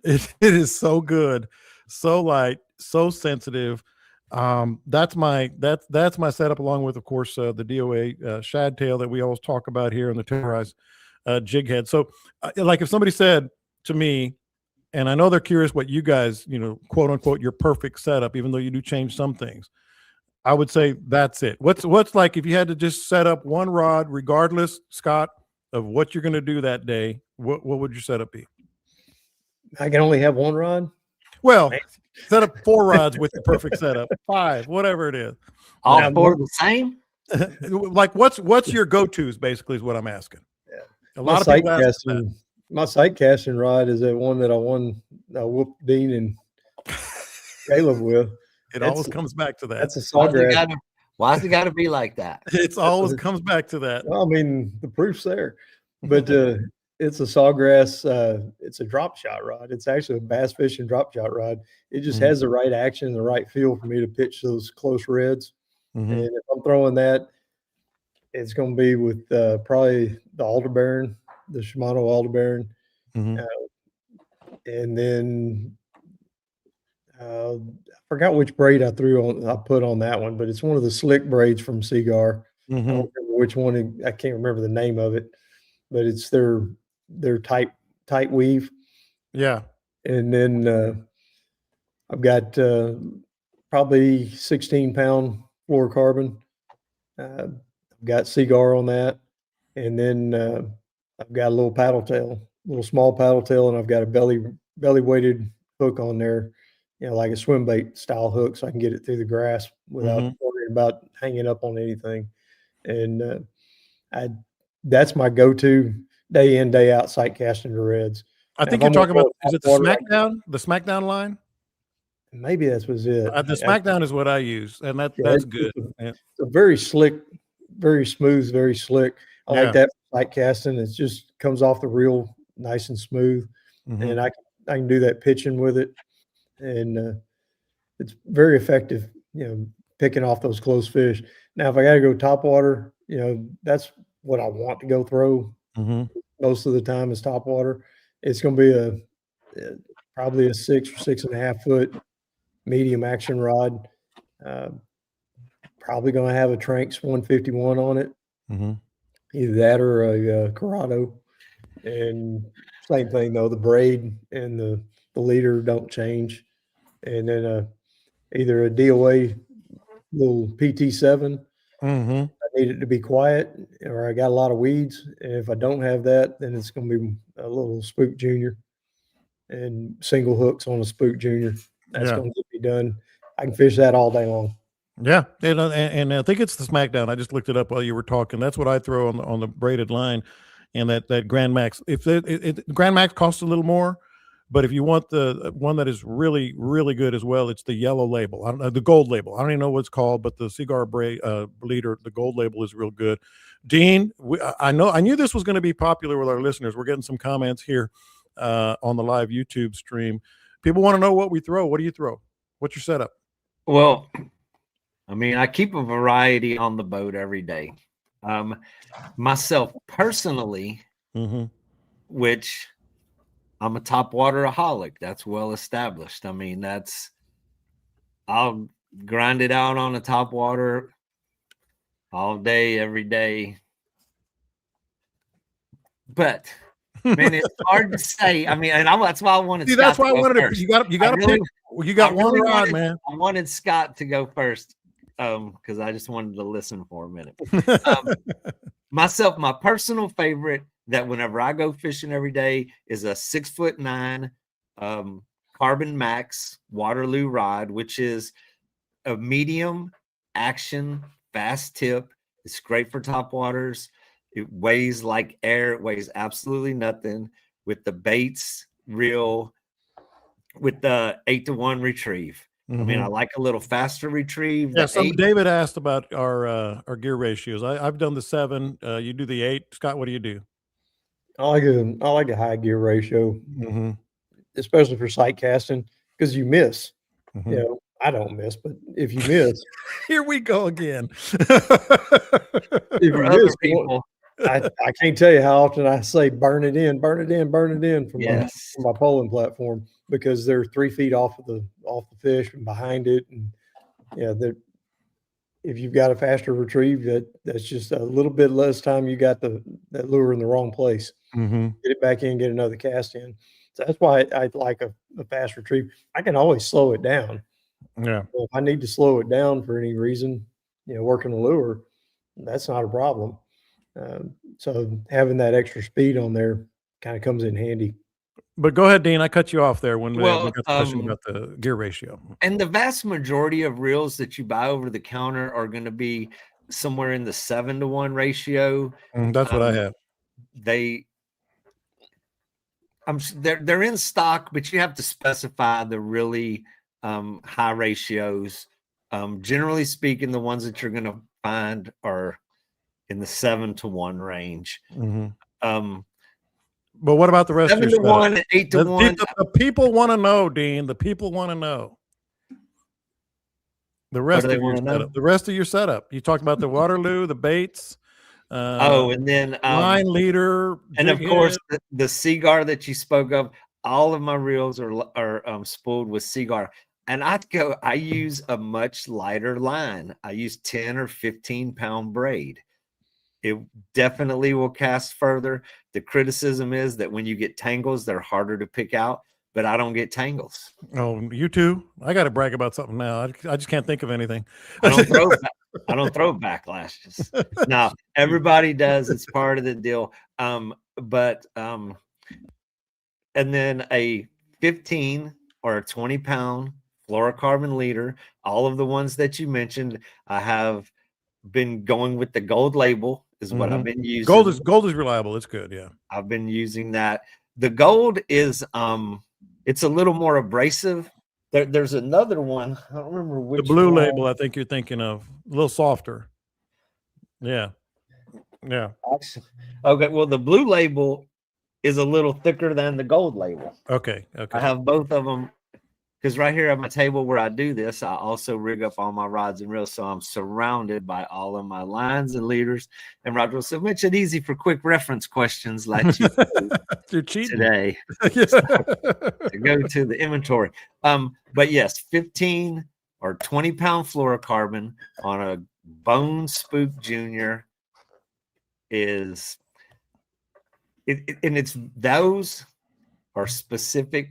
it is so good, so light, so sensitive. That's my setup, along with, of course, the DOA shad tail that we always talk about here, and the terrorized jig head. So, if somebody said to me, and I know they're curious what you guys, quote unquote, your perfect setup, even though you do change some things, I would say that's it. What's like if you had to just set up one rod, regardless, Scott, of what you're going to do that day, what would your setup be? I can only have one rod. Well, set up 4 rods with the perfect setup, 5, whatever it is. All 4 the same? What's your go-tos? Basically, is what I'm asking. Yeah, a lot of people ask that. My sight casting rod is that one that I whooped Dean and Caleb with. It always comes back to that. That's a sawgrass. Why's it got to be like that? It always comes back to that. Well, I mean, the proof's there. But it's a sawgrass. It's a drop shot rod. It's actually a bass fishing drop shot rod. It just has the right action, the right feel for me to pitch those close reds. And if I'm throwing that, it's going to be with probably the Aldebaran, the Shimano Aldebaran. And then I forgot which braid I put on that one, but it's one of the slick braids from Seaguar. I don't remember which one. I can't remember the name of it, but it's their tight weave. Yeah. And then I've got probably 16-pound fluorocarbon. I've got Seaguar on that. And then I've got a little small paddle tail, and I've got a belly weighted hook on there, like a swim bait style hook, so I can get it through the grass without worrying about hanging up on anything. And that's my go-to day in, day out sight casting to reds. I think you're talking about, is it the Smackdown line? Maybe that was it. The Smackdown is what I use, and that's good. It's a very slick, very smooth, very slick. I like that light casting. It just comes off the reel nice and smooth, and I can do that pitching with it, and it's very effective. Picking off those close fish. Now, if I got to go top water, that's what I want to go throw. Most of the time is top water. It's going to be probably a 6 or 6.5 foot medium action rod. Probably going to have a Tranks 151 on it. Either that or a Corrado. And same thing though, the braid and the leader don't change. And then either a DOA little PT7. I need it to be quiet, or I got a lot of weeds. And if I don't have that, then it's going to be a little Spook Junior and single hooks on a Spook Junior. That's going to get me done. I can fish that all day long. Yeah, and I think it's the Smackdown. I just looked it up while you were talking. That's what I throw on the braided line, and that Grand Max. If Grand Max costs a little more, but if you want the one that is really, really good as well, it's the yellow label. I don't know, the gold label. I don't even know what it's called, but the Cigar leader, the gold label is real good. Dean, I knew this was going to be popular with our listeners. We're getting some comments here on the live YouTube stream. People want to know what we throw. What do you throw? What's your setup? Well, I mean, I keep a variety on the boat every day. Myself personally, which I'm a top wateraholic. That's well established. I mean, I'll grind it out on the top water all day, every day. But man, it's hard to say. I mean, and that's why I wanted. See, Scott that's why I wanted first. to. You got to pick. You got one rod, man. I wanted Scott to go first because I just wanted to listen for a minute. Myself, my personal favorite that whenever I go fishing every day is a 6'9" Carbon Max Waterloo rod, which is a medium action, fast tip. It's great for top waters. It weighs like air. It weighs absolutely nothing with the baits reel with the 8-to-1 retrieve. I mean, I like a little faster retrieve. Yeah, David asked about our gear ratios. I've done the 7. You do the 8. Scott, what do you do? I like a high gear ratio, especially for sight casting, because you miss. I don't miss, but if you miss, here we go again. If you miss, people, I can't tell you how often I say burn it in from my polling platform, because they're 3 feet off the fish and behind it, and if you've got a faster retrieve, that's just a little bit less time you got that lure in the wrong place. Get it back in, get another cast in. So that's why I like a fast retrieve. I can always slow it down. Yeah. So if I need to slow it down for any reason, working the lure, that's not a problem. So having that extra speed on there kind of comes in handy. But go ahead, Dean. I cut you off there when we got the question about the gear ratio. And the vast majority of reels that you buy over the counter are going to be somewhere in the 7-to-1 ratio. That's what I have. They're in stock, but you have to specify the really high ratios. Generally speaking, the ones that you're going to find are in the 7-to-1 range. But what about the rest of your 7-to-1, 8-to-1? The people want to know, Dean. The people want to know. The rest of your setup. The rest of your setup. You talked about the Waterloo, the baits. And then line leader, and of course the Cigar that you spoke of. All of my reels are spooled with Cigar, and I use a much lighter line. I use 10 or 15 pound braid. It definitely will cast further. The criticism is that when you get tangles, they're harder to pick out, but I don't get tangles. Oh, you too? I got to brag about something now. I just can't think of anything. I don't throw backlashes. No, everybody does. It's part of the deal. And then a 15 or a 20 pound fluorocarbon leader. All of the ones that you mentioned, I have been going with the gold label is what I've been using. Gold is reliable. It's good. Yeah. I've been using that. The gold is, it's a little more abrasive There's another one. I don't remember which The blue one. label, I think you're thinking of, a little softer. Yeah. Yeah. Actually, okay, well, the blue label is a little thicker than the gold label. Okay. Okay. I have both of them because right here at my table where I do this, I also rig up all my rods and reels. So I'm surrounded by all of my lines and leaders and rod reels. So it makes it easy for quick reference questions like you You're cheating today to go to the inventory. But yes, 15 or 20 pound fluorocarbon on a Bone Spook Junior is and it's those are specific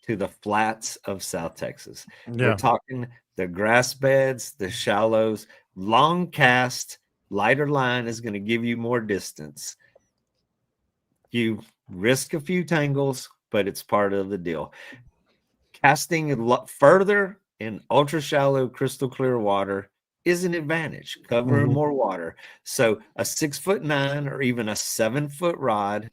to the flats of South Texas. Yeah. We're talking the grass beds, the shallows, long cast, lighter line is going to give you more distance. You risk a few tangles, but it's part of the deal. Casting a lot further in ultra shallow, crystal clear water is an advantage, covering more water. So a 6'9" or even a 7-foot rod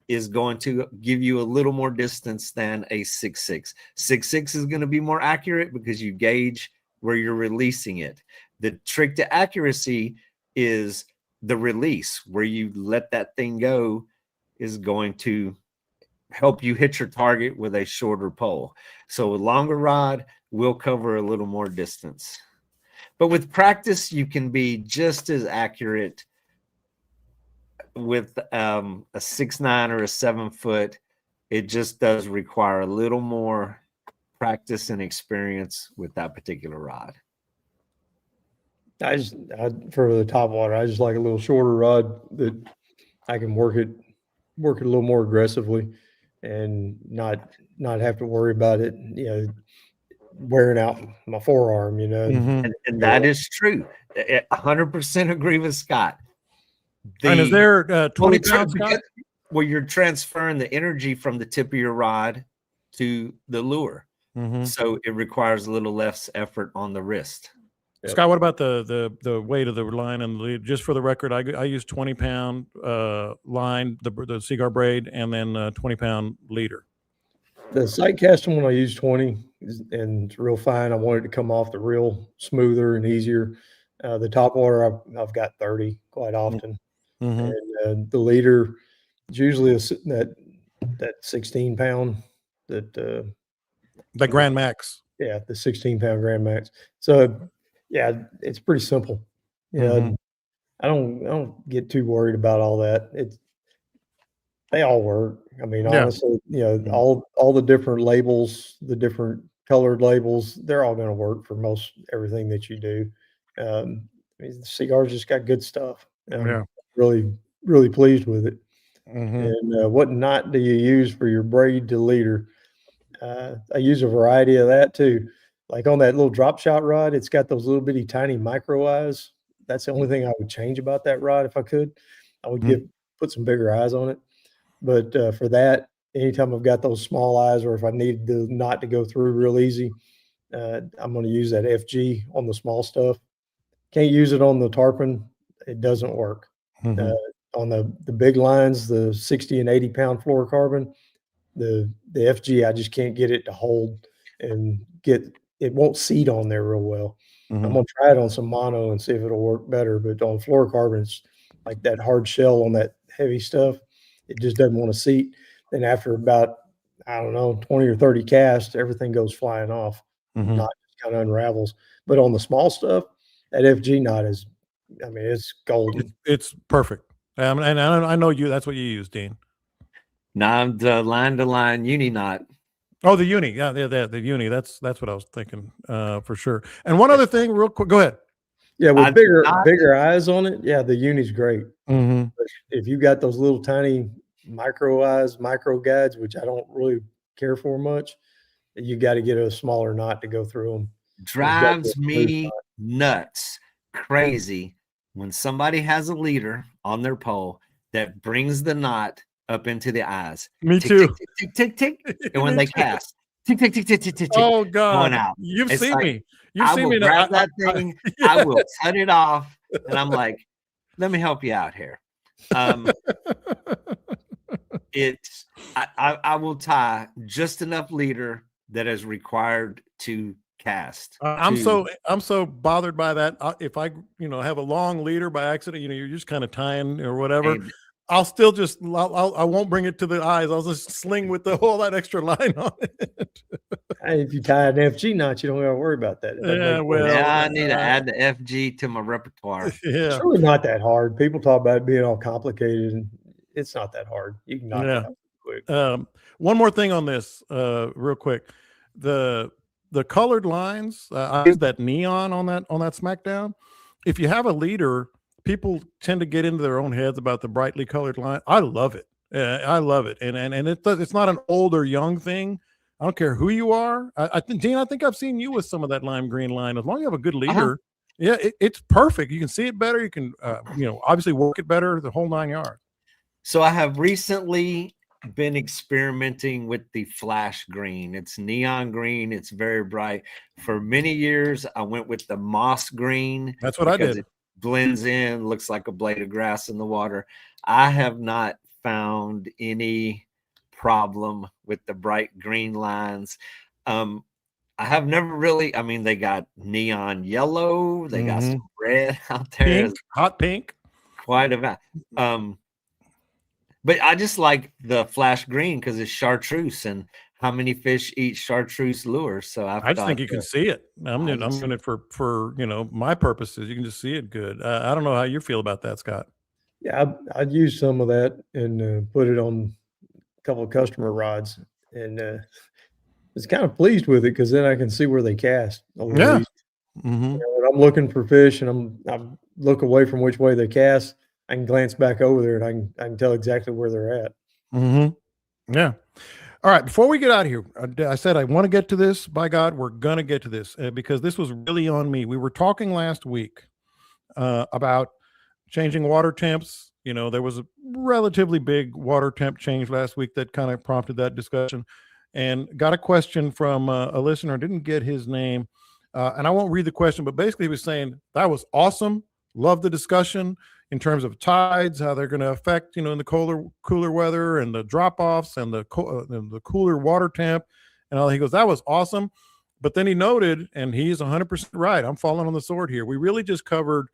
is going to give you a little more distance than a 6'6". 6'6" is going to be more accurate because you gauge where you're releasing it. The trick to accuracy is the release, where you let that thing go is going to help you hit your target with a shorter pole. So a longer rod will cover a little more distance. But with practice, you can be just as accurate with a 6'9" or a 7-foot. It just does require a little more practice and experience with that particular rod. For the top water, I just like a little shorter rod that I can work it a little more aggressively and not have to worry about it, wearing out my forearm, And that is true. 100% agree with Scott. And is there 20 pounds, Scott? Well, you're transferring the energy from the tip of your rod to the lure. So it requires a little less effort on the wrist. Yep. Scott, what about the weight of the line and the lead? Just for the record, I use 20-pound line, the cigar braid, and then 20-pound leader. The sight casting one I use 20 and it's real fine. I want it to come off the reel smoother and easier. The top water I've got 30 quite often. And the leader is usually that 16-pound that Grand Max. Yeah, the 16-pound Grand Max. So yeah, it's pretty simple. I don't get too worried about all that. They all work. I mean, honestly, all the different labels, the different colored labels, they're all going to work for most everything that you do. The cigar's just got good stuff. Really, really pleased with it. And what knot do you use for your braid to leader? I use a variety of that too. Like on that little drop shot rod, it's got those little bitty tiny micro eyes. That's the only thing I would change about that rod if I could. I would put some bigger eyes on it. But for that, anytime I've got those small eyes, or if I need the knot to go through real easy, I'm going to use that FG on the small stuff. Can't use it on the tarpon. It doesn't work. On the big lines, the 60 and 80 pound fluorocarbon, the FG, I just can't get it to hold and it won't seat on there real well. I'm going to try it on some mono and see if it'll work better. But on fluorocarbon, it's like that hard shell on that heavy stuff. It just doesn't want to seat. Then after about, 20 or 30 casts, everything goes flying off. Knot just kind of unravels. But on the small stuff, that FG knot is, it's golden. It's perfect. And I know that's what you use, Dean. No, I'm the line-to-line uni knot. Oh, the uni. Yeah, the uni. That's what I was thinking for sure. And one other thing, real quick. Go ahead. Yeah, with bigger eyes on it. Yeah, the uni's great. But if you got those little tiny micro eyes, micro guides, which I don't really care for much, you got to get a smaller knot to go through them. Drives me nuts, crazy when somebody has a leader on their pole that brings the knot up into the eyes. Me tick, too. Tick, tick, tick, tick. And when they cast, tick, tick, tick, tick, tick, tick, oh God, going out. You've It's seen like, me. You've seen me. Grab that thing. I will cut it off, and I'm like, let me help you out here. I will tie just enough leader that is required to cast. I'm so bothered by that. If I have a long leader by accident, you're just kind of tying or whatever. And I'll still just I won't bring it to the eyes. I'll just sling with all that extra line on it. Hey, if you tie an FG knot, you don't got to worry about that. Yeah, well, now I need to add the FG to my repertoire. Yeah, it's really not that hard. People talk about it being all complicated, and it's not that hard. You can knock it out quick. One more thing on this, real quick. The colored lines, I use that neon on that SmackDown. If you have a leader, people tend to get into their own heads about the brightly colored line. I love it. I love it. And it's not an old or young thing. I don't care who you are. I think, Dean, I think I've seen you with some of that lime green line. As long as you have a good leader, yeah, it's perfect. You can see it better. You can, obviously work it better, the whole 9 yards. So I have recently been experimenting with the flash green. It's neon green. It's very bright. For many years, I went with the moss green. That's what I did. It blends in, looks like a blade of grass in the water. I have not found any problem with the bright green lines. I have never really, they got neon yellow. They got some red out there. Pink, hot pink. Quite a bit. But I just like the flash green because it's chartreuse, and how many fish eat chartreuse lures? So I just think you can see it. I'm doing it for my purposes. You can just see it good. I don't know how you feel about that, Scott. Yeah, I'd use some of that and put it on a couple of customer rods, and was kind of pleased with it because then I can see where they cast. Yeah. When I'm looking for fish and I look away from which way they cast, I can glance back over there and I can tell exactly where they're at. Yeah. All right. Before we get out of here, I said I want to get to this. By God, we're going to get to this because this was really on me. We were talking last week about changing water temps. There was a relatively big water temp change last week that kind of prompted that discussion, and got a question from a listener. Didn't get his name, and I won't read the question, but basically he was saying that was awesome. Love the discussion in terms of tides, how they're going to affect, in the cooler weather and the drop-offs and the cooler water temp and all. He goes, that was awesome. But then he noted, and he's 100% right. I'm falling on the sword here. We really just covered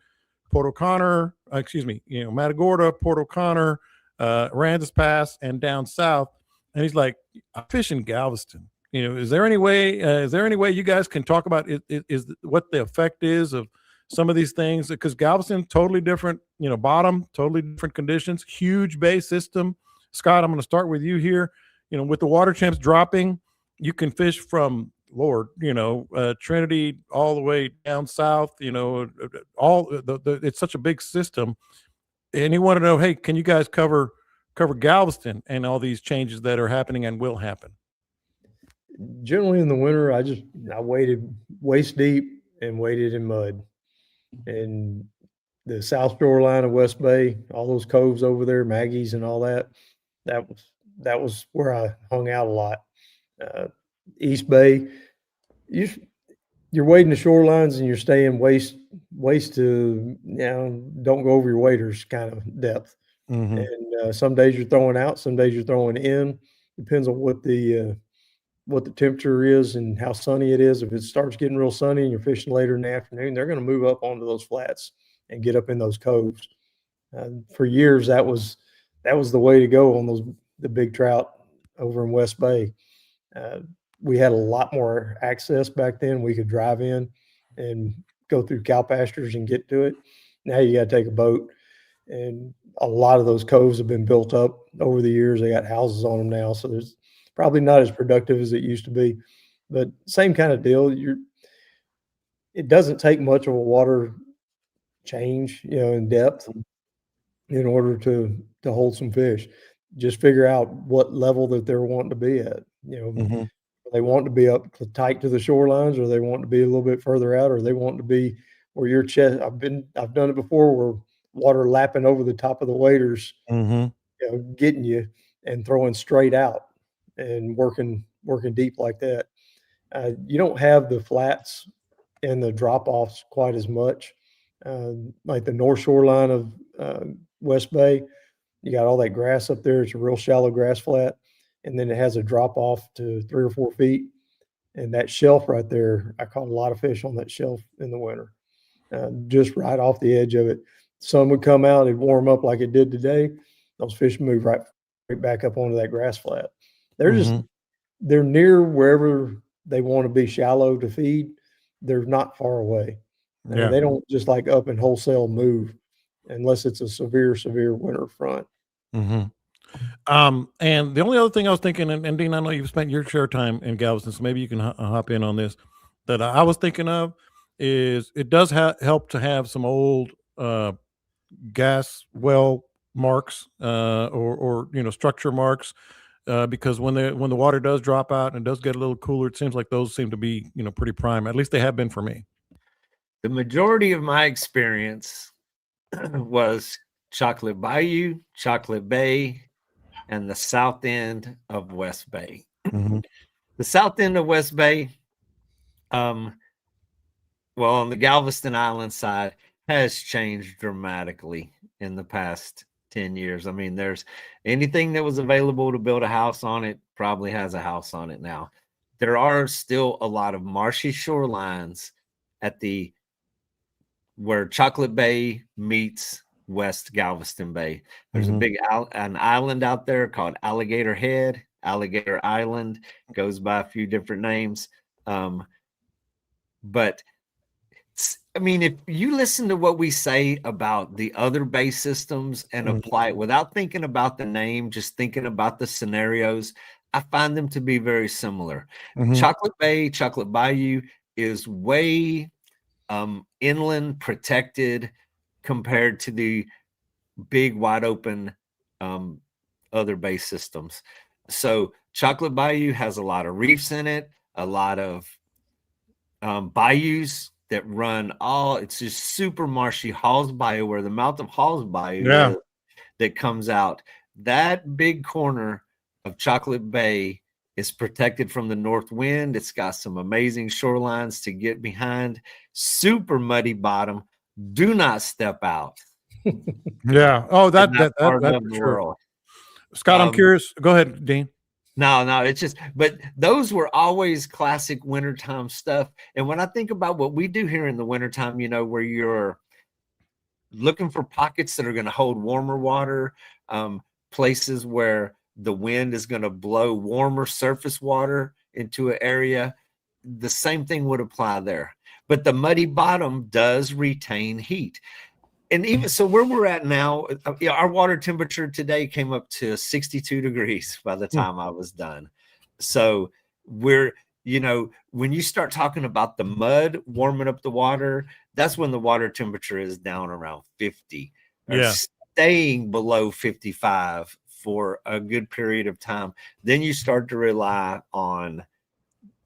Port O'Connor, Matagorda, Port O'Connor, Aransas Pass, and down south. And he's like, I fish in Galveston. Is there any way you guys can talk about is what the effect is of some of these things? Because Galveston, totally different, bottom, totally different conditions, huge bay system. Scott, I'm going to start with you here. With the water temps dropping, you can fish from Trinity all the way down south, it's such a big system. And you want to know, hey, can you guys cover Galveston and all these changes that are happening and will happen? Generally in the winter, I waded waist deep and waded in mud. And the south shoreline of West Bay, all those coves over there, Maggie's and all that was where I hung out a lot. East Bay, you're wading the shorelines and you're staying waist to, don't go over your waders kind of depth. And some days you're throwing out, some days you're throwing in. Depends on what the temperature is and how sunny it is. If it starts getting real sunny and you're fishing later in the afternoon, they're going to move up onto those flats and get up in those coves. For years, that was the way to go on the big trout over in West Bay. We had a lot more access back then. We could drive in and go through cow pastures and get to it. Now you got to take a boat, and a lot of those coves have been built up over the years. They got houses on them now, so there's probably not as productive as it used to be, but same kind of deal. It doesn't take much of a water change, in depth in order to hold some fish. Just figure out what level that they're wanting to be at. They want to be up tight to the shorelines, or they want to be a little bit further out, or they want to be where your chest. I've done it before where water lapping over the top of the waders, getting you and throwing straight out and working deep like that. You don't have the flats and the drop-offs quite as much. Like the north shoreline of West Bay, you got all that grass up there. It's a real shallow grass flat, and then it has a drop-off to 3 or 4 feet. And that shelf right there, I caught a lot of fish on that shelf in the winter, just right off the edge of it. Sun would come out, it'd warm up like it did today. Those fish move right back up onto that grass flat. They're just, they're near wherever they want to be shallow to feed. They're not far away. Yeah. They don't just like up and wholesale move unless it's a severe winter front. And the only other thing I was thinking, and Dean, I know you've spent your share time in Galveston, so maybe you can hop in on this, that I was thinking of is it does help to have some old gas well marks or structure marks, because when the water does drop out and it does get a little cooler, it seems like those seem to be pretty prime. At least they have been for me. The majority of my experience was Chocolate Bayou, Chocolate Bay, and the south end of West Bay. The south end of West Bay, well, on the Galveston Island side, has changed dramatically in the past 10 years. I mean, there's anything that was available to build a house on it probably has a house on it now. There are still a lot of marshy shorelines at where Chocolate Bay meets West Galveston Bay. There's a big an island out there called Alligator Head, Alligator Island, goes by a few different names. But I mean, if you listen to what we say about the other bay systems and apply it without thinking about the name, just thinking about the scenarios, I find them to be very similar. Chocolate Bay, Chocolate Bayou is way inland, protected compared to the big wide open other bay systems. So Chocolate Bayou has a lot of reefs in it, a lot of bayous that run it's just super marshy. Halls Bayou, where the mouth of Halls Bayou is, that comes out. That big corner of Chocolate Bay is protected from the north wind. It's got some amazing shorelines to get behind. Super muddy bottom. Do not step out. Yeah. Oh, that's part for of the sure. world. Scott, I'm curious. Go ahead, Dean. No, it's just, but those were always classic wintertime stuff. And when I think about what we do here in the wintertime, where you're looking for pockets that are going to hold warmer water, places where the wind is going to blow warmer surface water into an area, the same thing would apply there. But the muddy bottom does retain heat. And even so, where we're at now, our water temperature today came up to 62 degrees by the time I was done. So we're, when you start talking about the mud warming up the water, that's when the water temperature is down around 50, staying below 55 for a good period of time. Then you start to rely on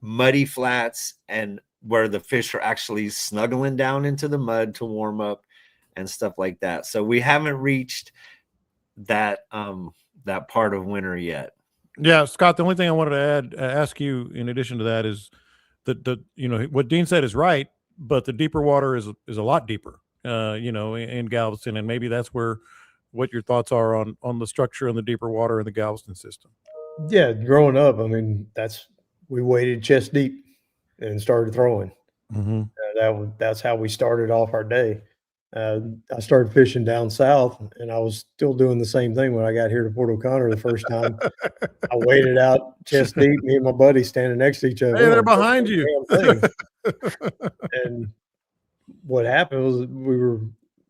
muddy flats and where the fish are actually snuggling down into the mud to warm up and stuff like that. So we haven't reached that that part of winter yet. Yeah, Scott, the only thing I wanted to ask you in addition to that is that what Dean said is right, but the deeper water is a lot deeper, in Galveston, and maybe that's what your thoughts are on the structure and the deeper water in the Galveston system. Yeah, growing up, I mean, we waded chest deep and started throwing. That's how we started off our day. I started fishing down south, and I was still doing the same thing when I got here to Port O'Connor the first time. I waded out chest deep, me and my buddy standing next to each other. Hey, they're behind you. And what happened was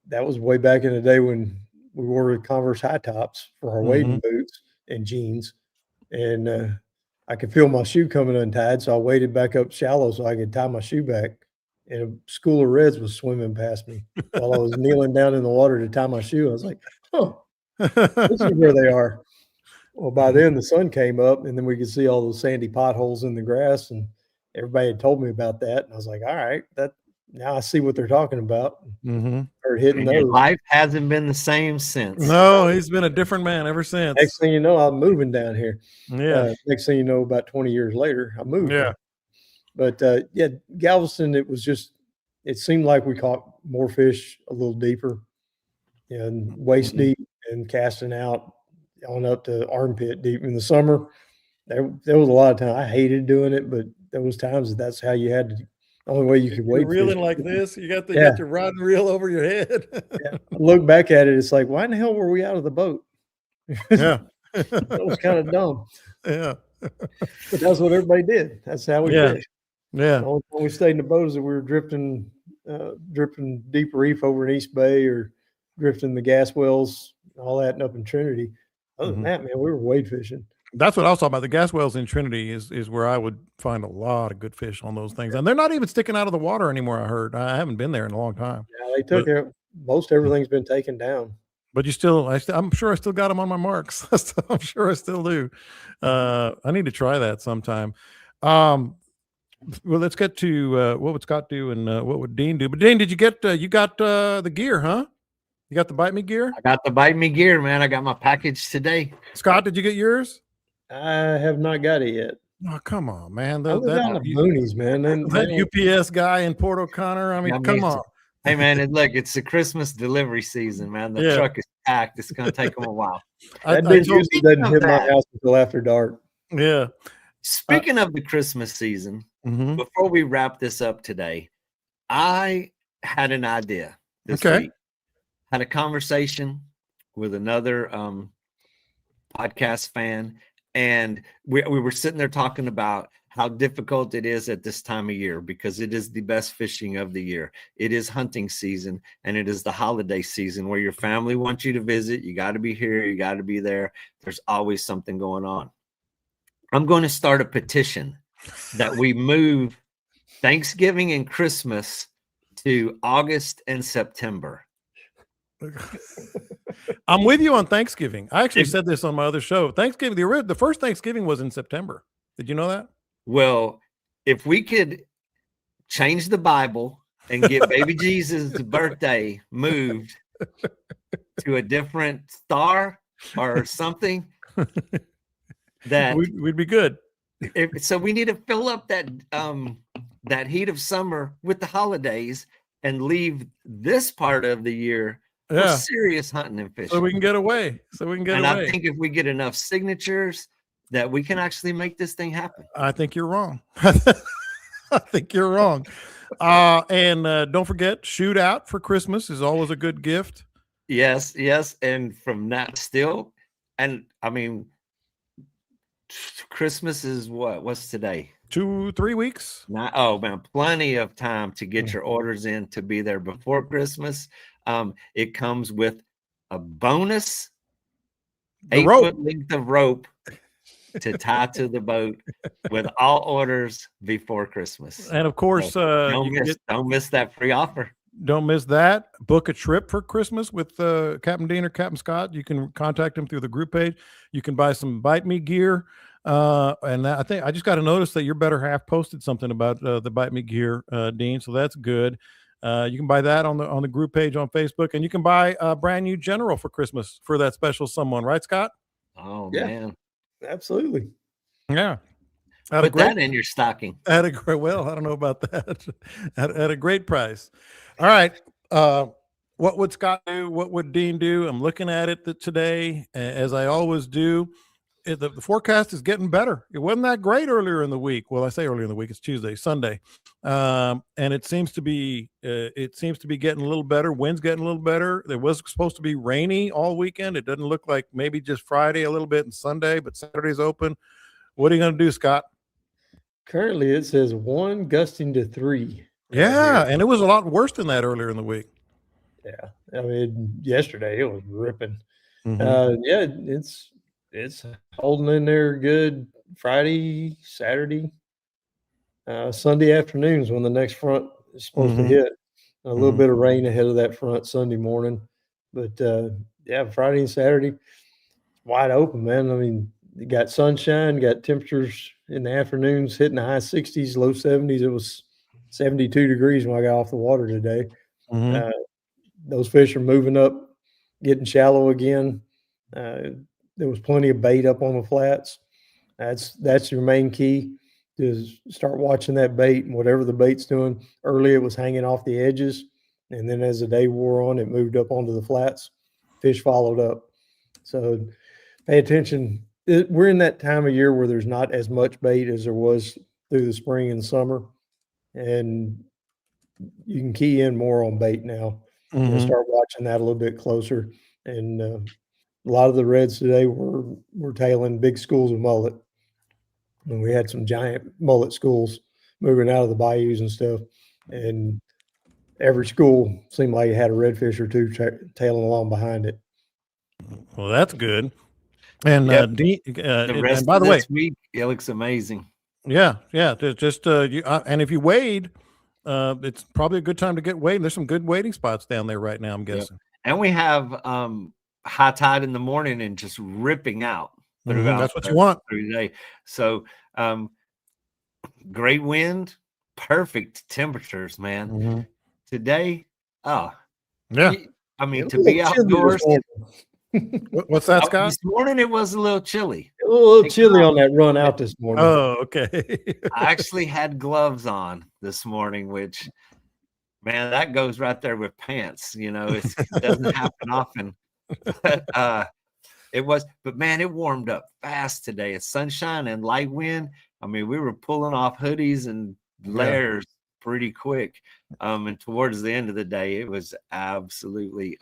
that was way back in the day when we wore Converse high tops for our wading boots and jeans. And I could feel my shoe coming untied, so I waded back up shallow so I could tie my shoe back. And a school of reds was swimming past me while I was kneeling down in the water to tie my shoe. I was like, this is where they are. Well, by then the sun came up, and then we could see all those sandy potholes in the grass, and everybody had told me about that. And I was like, all right, now I see what they're talking about. Or hitting those. Life hasn't been the same since. No, he's been a different man ever since. Next thing you know, I'm moving down here. Yeah. Next thing you know, about 20 years later, I moved. Yeah. But Galveston, it seemed like we caught more fish a little deeper and waist deep and casting out on up to armpit deep in the summer. There was a lot of time. I hated doing it, but those times that's how you had to. Only way you could wait. You're reeling like this. You got Yeah. your rod and reel over your head. Yeah. Look back at it, it's like, why in the hell were we out of the boat? Yeah. That was kind of dumb. Yeah. But that's what everybody did. That's how we fished. Yeah. The only time we stayed in the boat is that we were drifting deep reef over in East Bay or drifting the gas wells, all that, and up in Trinity. Other than that, man, we were wade fishing. That's what I was talking about. The gas wells in Trinity is where I would find a lot of good fish on those things. And they're not even sticking out of the water anymore, I heard. I haven't been there in a long time. Yeah, they took it. Most everything's been taken down. But I'm sure I still got them on my marks. I'm sure I still do. I need to try that sometime. Well, let's get to what would Scott do and what would Dean do. But Dean, did you get you got the gear, huh? You got the Bite Me gear? I got the Bite Me gear, man. I got my package today. Scott, did you get yours? I have not got it yet. Oh, come on, man. I was out in the boonies, man. That UPS guy in Port O'Connor. I mean, come on. Hey, man, look, it's the Christmas delivery season, man. The truck is packed. It's going to take them a while. That dude usually doesn't hit my house until after dark. Yeah. Speaking of the Christmas season, before we wrap this up today, I had an idea this week. Had a conversation with another podcast fan, and we were sitting there talking about how difficult it is at this time of year because it is the best fishing of the year. It is hunting season, and it is the holiday season where your family wants you to visit. You got to be here. You got to be there. There's always something going on. I'm going to start a petition that we move Thanksgiving and Christmas to August and September. I'm with you on Thanksgiving. I actually said this on my other show. Thanksgiving, the first Thanksgiving was in September. Did you know that? Well, if we could change the Bible and get baby Jesus' birthday moved to a different star or something, that we'd be good. So we need to fill up that heat of summer with the holidays and leave this part of the year for serious hunting and fishing. So we can get away. I think if we get enough signatures that we can actually make this thing happen. I think you're wrong. I think you're wrong. And don't forget, shootout for Christmas is always a good gift. Yes. And from that still, and I mean, Christmas is what's today? 2-3 weeks. Oh man, plenty of time to get your orders in to be there before Christmas. It comes with a bonus 8-foot length of rope to tie to the boat with all orders before Christmas. And of course, don't miss that free offer. Don't miss that. Book a trip for Christmas with Captain Dean or Captain Scott. You can contact them through the group page. You can buy some Bite Me gear. And I think I just got to notice that your better half posted something about the Bite Me gear, Dean. So that's good. You can buy that on the group page on Facebook, and you can buy a brand new General for Christmas for that special someone, right, Scott? Oh man, absolutely. Yeah. Put that in your stocking. Well, I don't know about that. at a great price. All right. What would Scott do? What would Dean do? I'm looking at it today, as I always do. The forecast is getting better. It wasn't that great earlier in the week. Well, I say earlier in the week, it's Sunday. And it seems to be getting a little better. Wind's getting a little better. It was supposed to be rainy all weekend. It doesn't look like, maybe just Friday a little bit and Sunday, but Saturday's open. What are you going to do, Scott? Currently, it says 1 gusting to 3. Yeah, and it was a lot worse than that earlier in the week. Yeah, I mean, yesterday it was ripping. Mm-hmm. It's holding in there good. Friday, Saturday, Sunday afternoons when the next front is supposed to hit. A little bit of rain ahead of that front Sunday morning, but Friday and Saturday, wide open, man. I mean, you got sunshine, got temperatures in the afternoons hitting the high 60s, low 70s. It was 72 degrees when I got off the water today. Those fish are moving up, getting shallow again. There was plenty of bait up on the flats. That's your main key, is start watching that bait, and whatever the bait's doing. Early it was hanging off the edges, and then as the day wore on, it moved up onto the flats. Fish followed up. So pay attention. We're in that time of year where there's not as much bait as there was through the spring and summer, and you can key in more on bait now. Mhm. Start watching that a little bit closer. And a lot of the reds today were tailing big schools of mullet. And we had some giant mullet schools moving out of the bayous and stuff. And every school seemed like it had a redfish or two tailing along behind it. Well, that's good. And Yep. and rest by of the way, this week, it looks amazing. yeah, just and if you wade, it's probably a good time to get wading. There's some good wading spots down there right now, I'm guessing. And we have high tide in the morning and just ripping out throughout. That's what you want through the day. So great wind, perfect temperatures, man. Today, yeah. I mean, to be outdoors. What's that, Scott? This morning it was a little chilly. A little chilly on that run out this morning. Oh, okay. I actually had gloves on this morning, which, man, that goes right there with pants. You know, it doesn't happen often. But but man, it warmed up fast today. It's sunshine and light wind. I mean, we were pulling off hoodies and layers pretty quick. And towards the end of the day, it was absolutely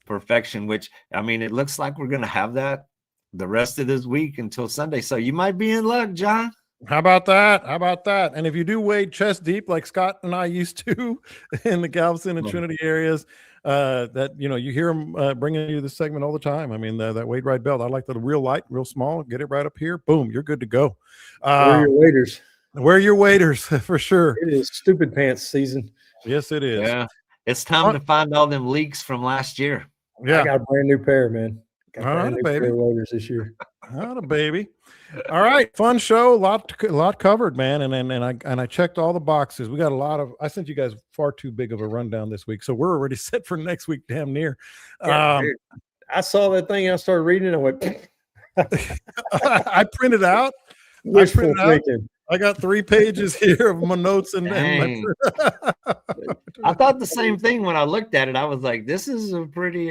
perfection, which, I mean, it looks like we're going to have that the rest of this week until Sunday. So you might be in luck, John. How about that? And if you do wade chest deep like Scott and I used to in the Galveston and Trinity areas, that, you hear them bringing you this segment all the time. I mean, that wade right belt, I like the real light, real small, get it right up here. Boom, you're good to go. Wear your waders. Wear your waders for sure. It is stupid pants season. Yes, it is. Yeah. It's time to find all them leaks from last year. Yeah. I got a brand new pair, man. Got all right, baby. Pair of waders this year. Not a baby. All right, fun show, a lot covered, man. And I checked all the boxes. We got a lot of. I sent you guys far too big of a rundown this week, so we're already set for next week, damn near. Yeah, I saw that thing and I started reading it. I went. I printed out. I got 3 pages here of my notes and I thought the same thing when I looked at it. I was like, "This is a pretty."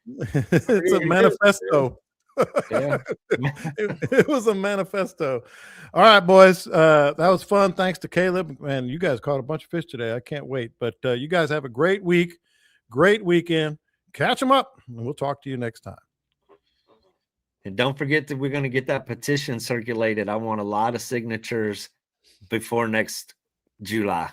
It's a manifesto. Yeah. It was a manifesto. All right, boys. That was fun. Thanks to Caleb. And you guys caught a bunch of fish today. I can't wait. But you guys have a great week, great weekend. Catch them up, and we'll talk to you next time. And don't forget that we're going to get that petition circulated. I want a lot of signatures before next July.